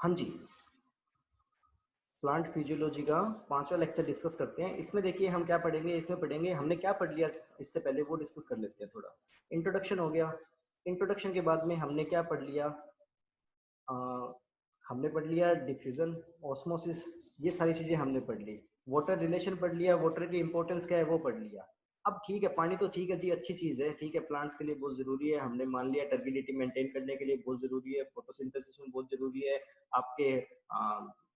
हाँ जी, plant physiology का 5वां लेक्चर डिस्कस करते हैं। इसमें देखिए हम क्या पढ़ेंगे, इसमें पढ़ेंगे हमने क्या पढ़ लिया इससे पहले, वो डिस्कस कर लेते हैं थोड़ा। इंट्रोडक्शन हो गया। इंट्रोडक्शन के बाद में हमने क्या पढ़ लिया, अ, हमने पढ़ लिया डिफ्यूजन, ऑस्मोसिस, ये सारी चीज़ें हमने पढ़ ली। वाटर रिलेशन पढ़ लिया, वाटर की इंपॉर्टेंस क्या है वो पढ़ लिया। अब ठीक है, पानी तो ठीक है जी, अच्छी चीज़ है, ठीक है, प्लांट्स के लिए बहुत ज़रूरी है, हमने मान लिया टर्बिडिटी मेंटेन करने के लिए बहुत ज़रूरी है, फोटोसिंथेसिस में बहुत ज़रूरी है, आपके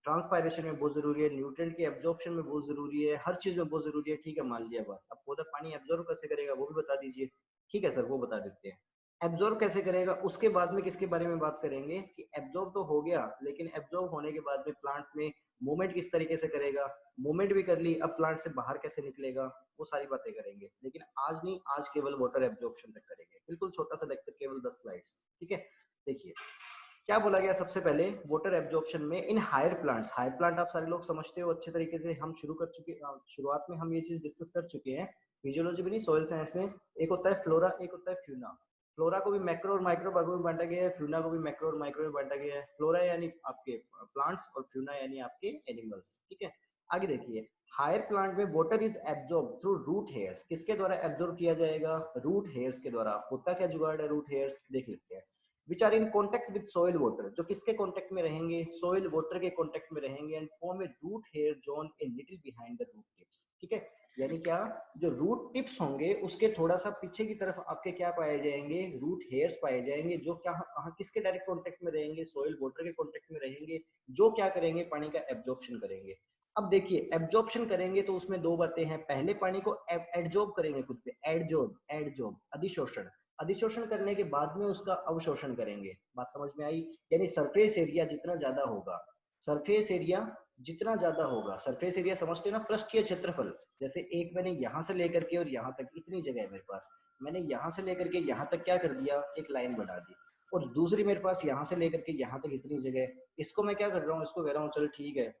ट्रांसपायरेशन में बहुत ज़रूरी है, न्यूट्रिएंट के एब्जॉर्प्शन में बहुत ज़रूरी है, हर चीज़ में बहुत ज़रूरी है, ठीक है, मान लिया बात। अब पौधा पानी एब्जॉर्व कैसे करेगा वो भी बता दीजिए। ठीक है सर, वो बता देते हैं। एब्जॉर्ब कैसे करेगा, उसके बाद में किसके बारे में बात करेंगे कि एब्जॉर्ब तो हो गया, लेकिन एब्जॉर्ब होने के बाद में प्लांट में मूवमेंट किस तरीके से करेगा। मूवमेंट भी कर ली, अब प्लांट से बाहर कैसे निकलेगा, वो सारी बातें करेंगे। लेकिन आज नहीं, आज केवल वाटर एब्जॉर्प्शन तक करेंगे, बिल्कुल छोटा सा लेक्चर, केवल 10 स्लाइड्स। ठीक है, देखिए क्या बोला गया सबसे पहले वाटर एब्जॉर्प्शन में in higher plants. Higher plant आप सारे लोग समझते हो अच्छे तरीके से, हम शुरू कर चुके, शुरुआत में हम ये चीज डिस्कस कर चुके हैं फिजियोलॉजी में नहीं, सॉइल साइंस में। एक होता है फ्लोरा, एक होता है फ्यूना। फ्लोरा को भी मैक्रो और माइक्रो भागों में बांटा गया है, फ्यूना को भी मैक्रो और माइक्रो में बांटा गया है। फ्लोरा यानी आपके प्लांट्स और फ्यूना यानी आपके एनिमल्स। ठीक है, आगे देखिए, हायर प्लांट में water is absorb through root hairs. किसके द्वारा एब्जॉर्ब किया जाएगा, रूट हेयर्स के द्वारा। होता क्या जुगाड़ है रूट हेयर्स, देख लेते हैं। Which are in contact with soil water, जो किसके कॉन्टेक्ट में रहेंगे, सॉइल वाटर के कॉन्टेक्ट में रहेंगे, and form a root hair zone a little behind the root tips. ठीक है, यानी क्या, जो रूट टिप्स होंगे उसके थोड़ा सा पीछे की तरफ आपके क्या पाए जाएंगे, रूट हेयर्स पाए जाएंगे, जो क्या कहाँ किसके डायरेक्ट कॉन्टेक्ट में रहेंगे, सॉइल वाटर के कॉन्टेक्ट में रहेंगे, जो क्या करेंगे, पानी का एब्जॉर्प्शन करेंगे। अब देखिए एब्जॉर्प्शन करेंगे तो उसमें दो बातें हैं, पहले पानी को एडजॉर्ब करेंगे खुद पे, एडजॉर्ब, एडजॉर्ब अधिशोषण। अधिशोषण करने के बाद में उसका अवशोषण करेंगे। बात समझ में आई, यानी सरफेस एरिया जितना ज्यादा होगा, सरफेस एरिया जितना ज्यादा होगा, सरफेस एरिया समझते हैं ना, पृष्ठीय क्षेत्रफल। जैसे एक मैंने यहां से लेकर के और यहां तक इतनी जगह है मेरे पास, मैंने यहां से लेकर के यहां तक क्या कर दिया, एक लाइन बना दी। और दूसरी मेरे पास यहां से लेकर के यहां तक इतनी जगह है, इसको मैं क्या कर रहा हूँ, इसको कह रहा हूँ चल ठीक है,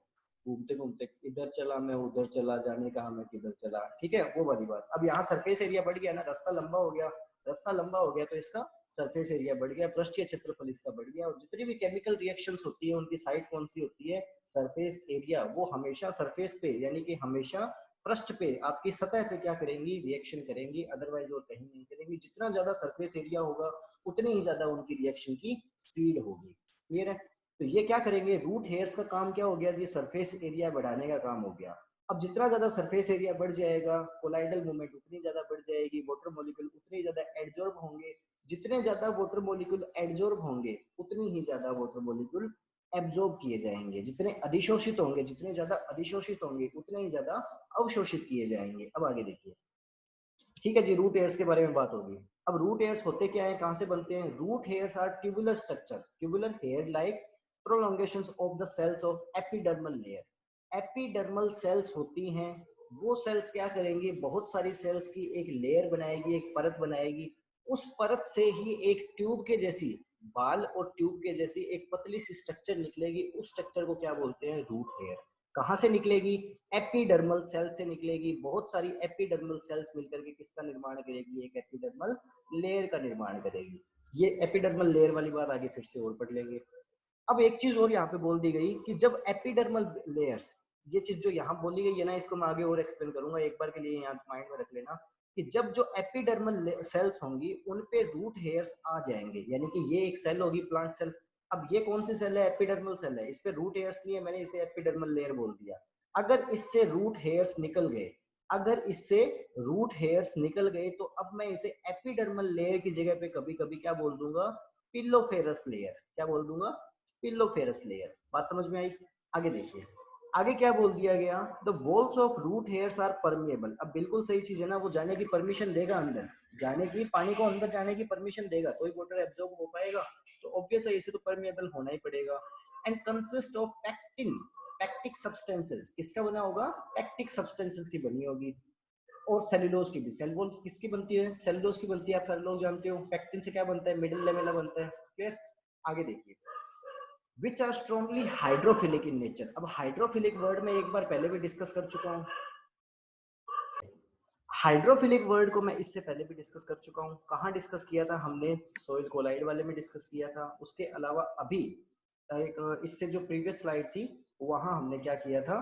घूमते घूमते इधर चला मैं, उधर चला, जाने कहा मैं किधर चला। ठीक है, वो वाली बात। अब यहाँ सरफेस एरिया बढ़ गया ना, रास्ता लंबा हो गया, रास्ता लंबा हो गया तो इसका सरफेस एरिया बढ़ गया, पृष्ठीय क्षेत्रफल इसका बढ़ गया। और जितनी भी केमिकल रिएक्शंस होती है उनकी साइट कौन सी होती है, सरफेस एरिया। वो हमेशा सरफेस पे यानी कि हमेशा पृष्ठ पे, आपकी सतह पे क्या करेंगी, रिएक्शन करेंगी, अदरवाइज वो कहीं नहीं करेंगी। जितना ज्यादा सरफेस एरिया होगा उतनी ही ज्यादा उनकी रिएक्शन की स्पीड होगी। क्लियर है, तो ये क्या करेंगे, रूट हेयर्स का काम क्या हो गया जी, सरफेस एरिया बढ़ाने का काम हो गया। अब जितना ज्यादा सरफेस एरिया बढ़ जाएगा, कोलाइडल मूवमेंट उतनी ज्यादा बढ़ जाएगी, वाटर मॉलिक्यूल उतने ज्यादा एडजॉर्ब होंगे। जितने ज्यादा वाटर मॉलिक्यूल एडजॉर्ब होंगे उतनी ही ज्यादा वाटर मॉलिक्यूल एब्जॉर्ब किए जाएंगे। जितने अधिशोषित होंगे, जितने ज्यादा अधिशोषित होंगे उतने ही ज्यादा अवशोषित किए जाएंगे। अब आगे देखिए, ठीक है जी, रूट हेयर्स के बारे में बात होगी। अब रूट हेयर्स होते क्या है, कहां से बनते हैं, root hairs are tubular structure, tubular hair like prolongations of the cells of epidermal layer. Epidermal cells होती हैं, वो सेल्स क्या करेंगी, बहुत सारी सेल्स की एक लेयर बनाएगी, एक परत बनाएगी। उस परत से ही एक ट्यूब के जैसी, बाल और ट्यूब के जैसी एक पतली सी स्ट्रक्चर निकलेगी। उस स्ट्रक्चर को क्या बोलते हैं, रूट हेयर। कहां से निकलेगी, एपिडर्मल सेल से निकलेगी। बहुत सारी एपिडर्मल सेल्स मिलकर के किसका निर्माण करेगी, एक एपिडर्मल लेयर का निर्माण करेगी। ये एपिडर्मल लेयर वाली बात आगे फिर से और पढ़ लेंगे। अब एक चीज और यहाँ पे बोल दी गई कि जब एपिडर्मल लेयर्स, ये चीज जो यहाँ बोली गई है ना, इसको मैं आगे और एक्सप्लेन करूंगा, एक बार के लिए यहाँ माइंड में रख लेना कि जब जो एपिडर्मल सेल्स होंगी उन पे रूट हेयर्स आ जाएंगे, यानी कि ये एक सेल होगी, प्लांट सेल। अब ये कौन सी सेल है, एपिडर्मल सेल है, इस पे रूट हेयर्स नहीं है, मैंने इसे एपिडर्मल लेयर बोल दिया। अगर इससे रूट हेयर्स निकल गए, अगर इससे रूट हेयर्स निकल गए तो अब मैं इसे एपिडर्मल लेयर की जगह पे कभी कभी क्या बोल दूंगा, पिलोफेरस लेयर। क्या बोल दूंगा, पिलोफेरस लेयर। बात समझ में आई, आगे देखिए, आगे क्या बोल दिया गया, the walls of root hairs are permeable. अब बिल्कुल सही चीज है ना, वो जाने की परमिशन देगा अंदर, जाने की, पानी को अंदर जाने की परमिशन देगा तो ही वाटर एब्जॉर्ब हो पाएगा। तो ऑब्वियस है इसे तो परमिएबल होना ही पड़ेगा। And consist of pectin, pectic substances. किसका बना होगा, पैक्टिक सब्सटेंसेस की बनी होगी। और सेलुलोज की भी, सेलुलोज किसकी बनती है, सेलुलोज की बनती है, आप सारे लोग जानते हो। पैक्टिन से क्या बनता है, मिडिल लेमेला बनता है। क्लियर, आगे देखिए, which are strongly hydrophilic in nature. अब हाइड्रोफिलिक वर्ड में एक बार पहले भी डिस्कस कर चुका हूँ, हाइड्रोफिलिक वर्ड को मैं इससे पहले भी डिस्कस कर चुका हूँ। कहाँ डिस्कस किया था हमने, सोइल कोलाइड वाले में डिस्कस किया था। उसके अलावा अभी एक इससे जो प्रीवियस स्लाइड थी वहां हमने क्या किया था,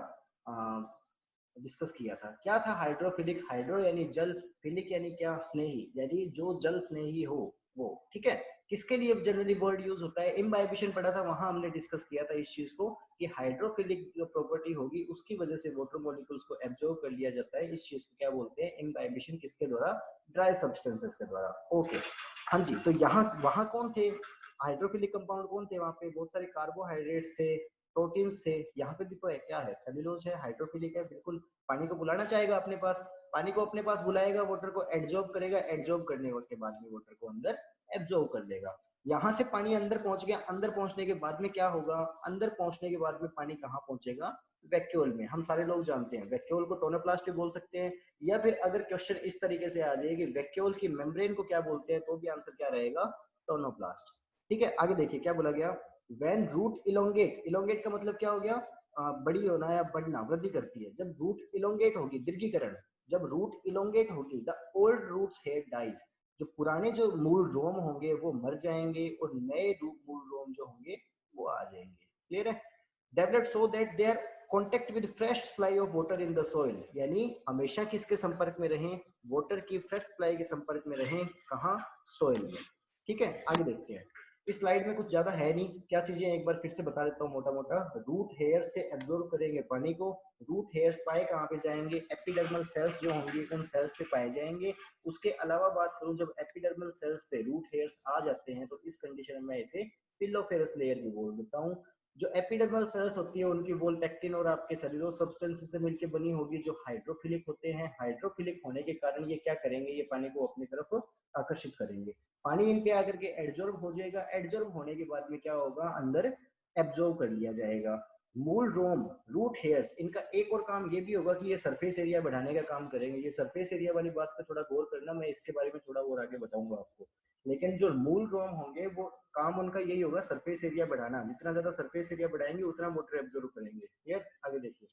डिस्कस किया था। क्या था हाइड्रोफिलिक, हाइड्रो यानी जल, फिलिक यानी क्या, स्नेही, यानी जो जल स्नेही हो वो, ठीक है। किसके लिए जनरली वर्ड यूज होता है, इम्बाइबिशन पढ़ा था वहां हमने डिस्कस किया था इस चीज को कि हाइड्रोफिलिक जो प्रॉपर्टी होगी उसकी वजह से वाटर मॉलिक्यूल्स को एब्जॉर्ब कर लिया जाता है। इस चीज को क्या बोलते हैं, इम्बाइबिशन, किसके द्वारा, ड्राई सब्सटेंसेस के द्वारा। ओके, हाँ जी। तो यहाँ वहां कौन थे, हाइड्रोफिलिक कंपाउंड कौन थे, वहां पे बहुत सारे कार्बोहाइड्रेट्स थे, प्रोटीन्स थे। यहाँ पे भी तो है, क्या है, सेल्यूलोज है, हाइड्रोफिलिक है, बिल्कुल पानी को बुलाना चाहेगा अपने पास, पानी को अपने पास बुलाएगा, वाटर को एब्जॉर्ब करेगा, एब्जॉर्ब करने के बाद में वाटर को अंदर एब्जॉर्ब कर लेगा। यहाँ से पानी अंदर पहुंच गया, अंदर पहुंचने के बाद में क्या होगा, अंदर पहुंचने के बाद में पानी कहाँ पहुंचेगा, वैक्यूल में। हम सारे लोग जानते हैं वैक्यूल को टोनोप्लास्ट भी बोल सकते हैं, या फिर अगर क्वेश्चन इस तरीके से आ जाए कि वैक्यूल की मेम्ब्रेन को क्या बोलते हैं, तो भी आंसर क्या रहेगा, टोनोप्लास्ट। ठीक है, आगे देखिए क्या बोला गया, व्हेन रूट इलोंगेट, इलोंगेट का मतलब क्या हो गया, बड़ी होना या बढ़ना, वृद्धि करती है। जब रूट इलोंगेट होगी, दीर्घीकरण, जब रूट इलोंगेट होगी, the old roots head dies, जो पुराने जो मूल रोम होंगे वो मर जाएंगे और नए मूल रोम जो होंगे वो आ जाएंगे। क्लियर है, develop so that they are contact with fresh supply of water in the soil, यानी हमेशा किसके संपर्क में रहें, वाटर की फ्रेश सप्लाई के संपर्क में रहें, कहाँ, सॉइल में। ठीक है, आगे देखते हैं। इस स्लाइड में कुछ ज्यादा है नहीं, क्या चीजें एक बार फिर से बता देता हूँ मोटा मोटा। रूट हेयर से एब्जॉर्ब करेंगे पानी को, रूट हेयर्स पाए कहाँ पे जाएंगे, एपिडर्मल सेल्स जो होंगी उन सेल्स पे पाए जाएंगे। उसके अलावा बात करूं, जब एपिडर्मल सेल्स पे रूट हेयर्स आ जाते हैं तो इस कंडीशन में इसे पिलोफेरस लेयर भी बोल देता हूँ। जो एपिडर्मल सेल्स होती है उनकी वॉल पेक्टिन और आपके सेल्यूलोज सब्सटेंस से मिलकर बनी होगी, जो हाइड्रोफिलिक होते हैं। हाइड्रोफिलिक होने के कारण ये क्या करेंगे, ये पानी को अपनी तरफ आकर्षित करेंगे, पानी इन पे आकर के एब्जॉर्ब हो जाएगा। एब्जॉर्ब होने के बाद में क्या होगा, अंदर एब्जॉर्ब कर लिया जाएगा। मूल रोम, रूट हेयर्स, इनका एक और काम ये भी होगा कि ये सरफेस एरिया बढ़ाने का काम करेंगे। ये सरफेस एरिया वाली बात पे थोड़ा गौर करना, मैं इसके बारे में थोड़ा और आगे बताऊंगा आपको। लेकिन जो मूल रोम होंगे वो काम उनका यही होगा, सरफेस एरिया बढ़ाना। जितना ज्यादा सरफेस एरिया बढ़ाएंगे उतना वाटर एब्जॉर्ब करेंगे। क्लियर, आगे देखिए।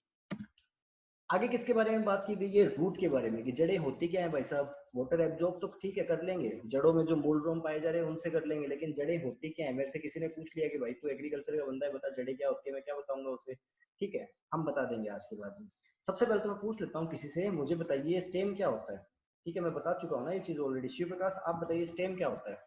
आगे किसके बारे में बात की गई है, रूट के बारे में, कि जड़ें होती क्या है भाई साहब। वाटर एब्जॉर्ब तो ठीक है कर लेंगे, जड़ों में जो मूल रोम पाए जा रहे हैं उनसे कर लेंगे, लेकिन जड़ें होती क्या है। मेरे से किसी ने पूछ लिया कि भाई तू एग्रीकल्चर का बंदा है, बता जड़ें क्या होती है, मैं क्या बताऊंगा उसे। ठीक है, हम बता देंगे आज के बाद में। सबसे पहले तो मैं पूछ लेता हूँ किसी से, मुझे बताइए स्टेम क्या होता है। ठीक है, मैं बता चुका हूँ ना ये चीज ऑलरेडी। शिव प्रकाश आप बताइए स्टेम क्या होता है।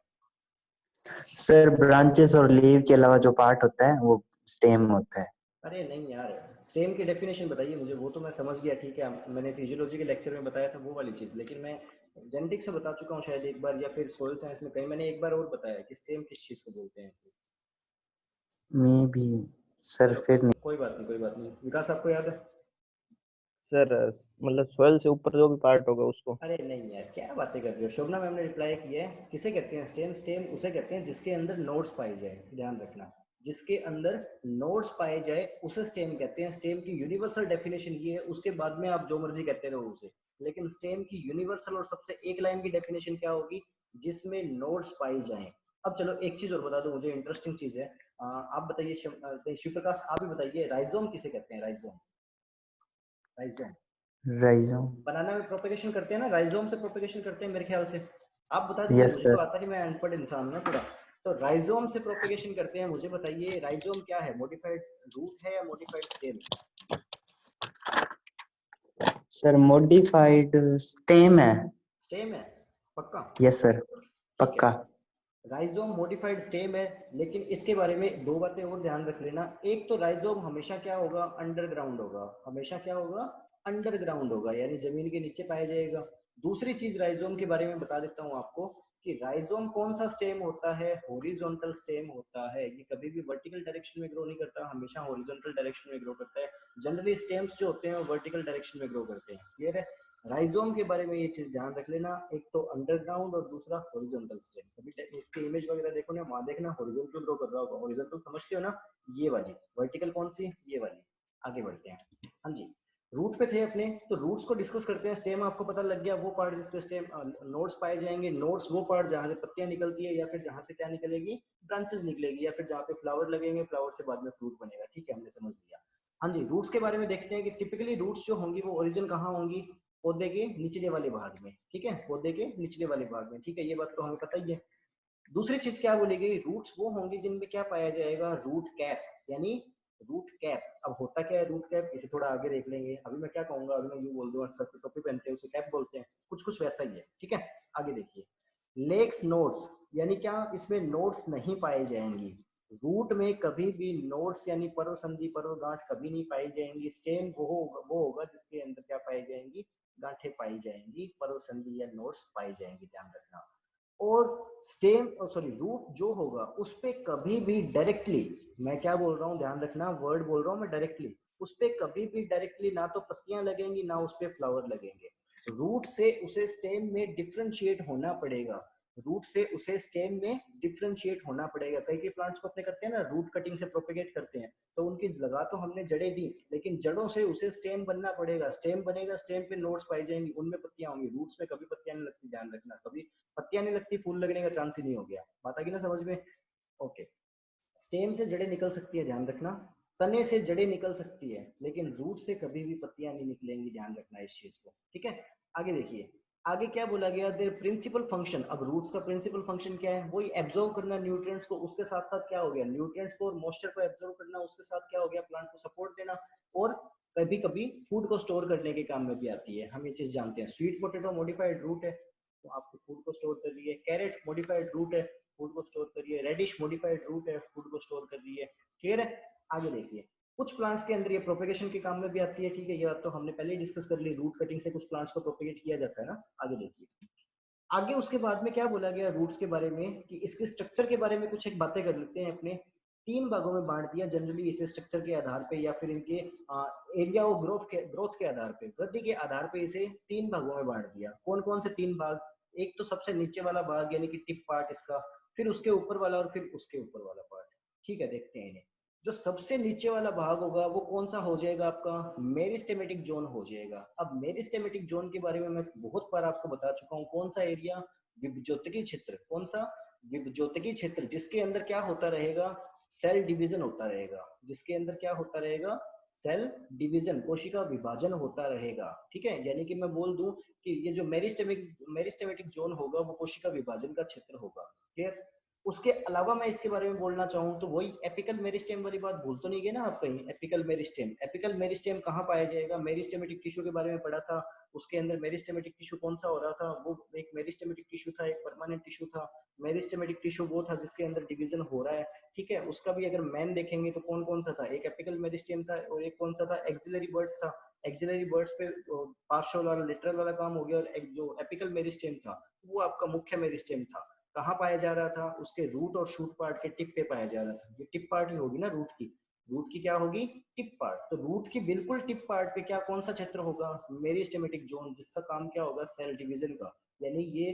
सर ब्रांचेस और लीव के अलावा जो पार्ट होता है वो स्टेम होता है। अरे नहीं यार, स्टेम की डेफिनेशन बताइए मुझे, वो तो मैं समझ गया। ठीक है, मैंने फिजियोलॉजी के लेक्चर में बताया था वो वाली चीज़, लेकिन मैं जेनेटिक्स से बता चुका हूँ शायद एक बार, या फिर सोयल साइंस में कहीं मैंने एक बार और बताया कि स्टेम किस चीज़ को बोलते हैं। मैं भी सर चलो फिर नहीं। कोई बात नहीं, कोई बात नहीं। विकास आपको याद है। सर मतलब सोयल से ऊपर जो भी पार्ट होगा उसको। अरे नहीं यार, क्या बातें कर रहे हो। शोभना मैम ने रिप्लाई किया है, किसे कहते हैं स्टेम, स्टेम उसे कहते हैं जिसके अंदर नोड्स पाए जाए, ध्यान रखना, जिसके अंदर नोड्स पाए जाए उसे स्टेम कहते हैं। स्टेम की यूनिवर्सल डेफिनेशन ये है, उसके बाद में आप जो मर्जी कहते रहो उसे, लेकिन स्टेम की यूनिवर्सल और सबसे एक लाइन की डेफिनेशन क्या होगी, जिसमें नोड्स पाई जाए। अब चलो एक चीज और बता दो मुझे, इंटरेस्टिंग चीज है। आप बताइए शिव प्रकाश, आप भी बताइए राइजोम किसे कहते हैं, राइजोम, राइजोम। राइजोम। बनाना में प्रोपेगेशन करते हैं ना, राइजोम से प्रोपेगेशन करते हैं मेरे ख्याल से। आप बता दीजिए, यस मुझे तो सर। आता है, मैं अनपढ़ इंसान हूं ना पूरा। तो राइजोम से प्रोपेगेशन करते हैं, मुझे बताइए राइजोम क्या है, मॉडिफाइड रूट है या मॉडिफाइड स्टेम है। सर मॉडिफाइड स्टेम है। स्टेम है, पक्का। यस सर, ठीक है, पक्का। राइजोम मॉडिफाइड स्टेम है, लेकिन इसके बारे में दो बातें और ध्यान रख लेना। एक तो राइजोम हमेशा क्या होगा, अंडरग्राउंड होगा, हमेशा क्या होगा, अंडरग्राउंड होगा, यानी जमीन के नीचे पाया जाएगा। दूसरी चीज राइजोम के बारे में बता देता हूँ आपको, कि राइजोम कौन सा स्टेम होता है, हॉरिजॉन्टल स्टेम होता है। ये कभी भी वर्टिकल डायरेक्शन में ग्रो नहीं करता, हमेशा हॉरिजॉन्टल डायरेक्शन में ग्रो करता है। जनरली स्टेम्स जो होते हैं वो वर्टिकल डायरेक्शन में ग्रो करते हैं। क्लियर है, राइजोम के बारे में ये चीज ध्यान रख लेना, एक तो अंडरग्राउंड और दूसरा हॉरिजॉन्टल स्टेम। कभी इसकी इमेज वगैरह देखो ना, वहां देखना हॉरिजॉन्टल ग्रो कर रहा होगा, हॉरिजॉन्टल समझते हो ना, ये वाली। वर्टिकल कौन सी, ये वाली। आगे बढ़ते हैं, हाँ जी। रूट पे थे अपने, तो रूट्स को डिस्कस करते हैं। स्टेम आपको पता लग गया, वो पार्ट जिसपे स्टेम नोड्स पाए जाएंगे। नोड्स वो पार्ट जहाँ से पत्तियां निकलती है, या फिर जहाँ से क्या निकलेगी, ब्रांचेस निकलेगी, या फिर जहाँ पे फ्लावर लगेंगे, फ्लावर से बाद में फ्रूट बनेगा। ठीक है, हमने समझ लिया। हाँ जी, रूट्स के बारे में देखते हैं कि टिपिकली रूट्स जो होंगी वो ओरिजिन कहाँ होंगी, पौधे के निचले वाले भाग में। ठीक है, पौधे के निचले वाले भाग में। ठीक है, ये बात तो हमें पता ही है। दूसरी चीज क्या बोली गई, रूट्स वो होंगे जिनमें क्या पाया जाएगा, रूट कैप, यानी रूट कैप। अब होता क्या है रूट कैप, इसे थोड़ा आगे देख लेंगे। अभी मैं क्या कहूंगा, अभी मैं यूं बोल दूंगा सर टोपी पहनते हैं उसे कैप बोलते हैं, कुछ कुछ वैसा ही है, ठीक है। आगे देखिए, लेक्स नोड्स, यानी क्या इसमें नोड्स नहीं पाए जाएंगी। रूट में कभी भी नोड्स यानी पर्व संधि पर्व गांठ कभी नहीं पाई जाएंगी। स्टेम वो होगा जिसके अंदर क्या पाई जाएंगी, गांठें पाई जाएंगी, पर्व संधि या नोड्स पाई जाएंगी, ध्यान रखना। और स्टेम सॉरी रूट जो होगा उस पे कभी भी डायरेक्टली, मैं क्या बोल रहा हूँ ध्यान रखना, वर्ड बोल रहा हूँ मैं डायरेक्टली, उस पे कभी भी डायरेक्टली ना तो पत्तियां लगेंगी ना उस पे फ्लावर लगेंगे। रूट से उसे स्टेम में डिफ्रेंशिएट होना पड़ेगा, रूट से उसे स्टेम में डिफ्रेंशिएट होना पड़ेगा। कई कई प्लांट्स को अपने करते हैं ना रूट कटिंग से प्रोपेगेट करते हैं, तो उनकी लगा तो हमने जड़ें दी, लेकिन जड़ों से उसे स्टेम बनना पड़ेगा। स्टेम बनेगा, स्टेम पे नोड्स पाई जाएंगी, उनमें पत्तियां होंगी। रूट्स में कभी पत्तियां नहीं लगती, ध्यान रखना, कभी पत्तियां नहीं लगती, फूल लगने का चांस ही नहीं हो गया। बात आ गई ना समझ में? ओके। स्टेम से जड़ें निकल सकती है, ध्यान रखना, तने से जड़ें निकल सकती है, लेकिन रूट से कभी भी पत्तियां नहीं निकलेंगी, ध्यान रखना इस चीज को, ठीक है। आगे देखिए, आगे क्या बोला गया, देयर प्रिंसिपल फंक्शन। अब रूट्स का प्रिंसिपल फंक्शन क्या है, वही एब्जॉर्व करना न्यूट्रिएंट्स को, उसके साथ साथ क्या हो गया, न्यूट्रिएंट्स को और मॉइस्चर को एब्जॉर्व करना, उसके साथ क्या हो गया, प्लांट को सपोर्ट देना, और कभी कभी फूड को स्टोर करने के काम में भी आती है। हम ये चीज जानते हैं। स्वीट पोटैटो मॉडिफाइड रूट है, तो आपको फूड को स्टोर कर रही है। कैरेट मॉडिफाइड रूट है, फूड को स्टोर करिए। रेडिश मॉडिफाइड रूट है, फूड को स्टोर कर रही है। क्लियर है? आगे देखिए, कुछ प्लांट्स के अंदर ये प्रोपेगेशन के काम में भी आती है, ठीक है, ये बात तो हमने पहले ही डिस्कस कर ली, रूट कटिंग से कुछ प्लांट्स को प्रोपेगेट किया जाता है ना। आगे देखिए, आगे उसके बाद में क्या बोला गया रूट्स के बारे में, कि इसके स्ट्रक्चर के बारे में कुछ एक बातें कर लेते हैं। अपने तीन भागों में बांट दिया जनरली इसे, स्ट्रक्चर के आधार पे या फिर इनके एरिया और ग्रोथ के आधार पे, वृद्धि के आधार पे इसे तीन भागों में बांट दिया। कौन कौन से तीन भाग, एक तो सबसे नीचे वाला भाग यानी कि टिप पार्ट इसका, फिर उसके ऊपर वाला, और फिर उसके ऊपर वाला पार्ट, ठीक है। देखते हैं इन्हें। जो सबसे नीचे वाला भाग होगा वो कौन सा हो जाएगा, आपका मेरिस्टेमेटिक जोन हो जाएगा। अब मेरिस्टेमेटिक जोन के बारे में मैं बहुत बार आपको बता चुका हूँ। कौन सा एरिया, विभज्योतकी क्षेत्र। कौन सा, विभज्योतकी क्षेत्र, जिसके अंदर क्या होता रहेगा, सेल डिवीजन होता रहेगा, जिसके अंदर क्या होता रहेगा, सेल डिवीजन, कोशिका विभाजन होता रहेगा, ठीक है। यानी कि मैं बोल दूं कि ये जो मेरिस्टेमेटिक जोन होगा वो कोशिका विभाजन का क्षेत्र होगा। क्लियर? उसके अलावा मैं इसके बारे में बोलना चाहूँ तो वही एपिकल मेरिस्टेम वाली बात भूल तो नहीं गए ना आप कहीं। एपिकल मेरिस्टेम, एपिकल मेरिस्टेम कहाँ पाया जाएगा, मेरिस्टेमेटिक टिश्यू के बारे में पढ़ा था। उसके अंदर मेरिस्टेमेटिक टिश्यू कौन सा हो रहा था, वो एक मेरिस्टेमेटिक टिश्यू था, एक परमानेंट टिश्यू था। मेरिस्टेमेटिक टिश्यू वो था जिसके अंदर डिवीजन हो रहा है, ठीक है। उसका भी अगर मैन देखेंगे तो कौन कौन सा था, एक एपिकल मेरिस्टेम था और एक कौन सा था, एक्सिलरी बर्ड्स था। एक्सिलरी बर्ड्स पे पार्श्व वाला लिटरल वाला काम हो गया, और एक जो एपिकल मेरिस्टेम था वो आपका मुख्य मेरिस्टेम था। कहाँ पाया जा रहा था, उसके रूट और शूट पार्ट के टिप पे पाया जा रहा था। ये टिप पार्ट ही होगी ना रूट की, रूट की क्या होगी, टिप पार्ट। तो रूट की बिल्कुल टिप पार्ट पे क्या कौन सा क्षेत्र होगा, मेरिस्टेमेटिक जोन, जिसका काम क्या होगा, सेल डिवीजन का। यानी ये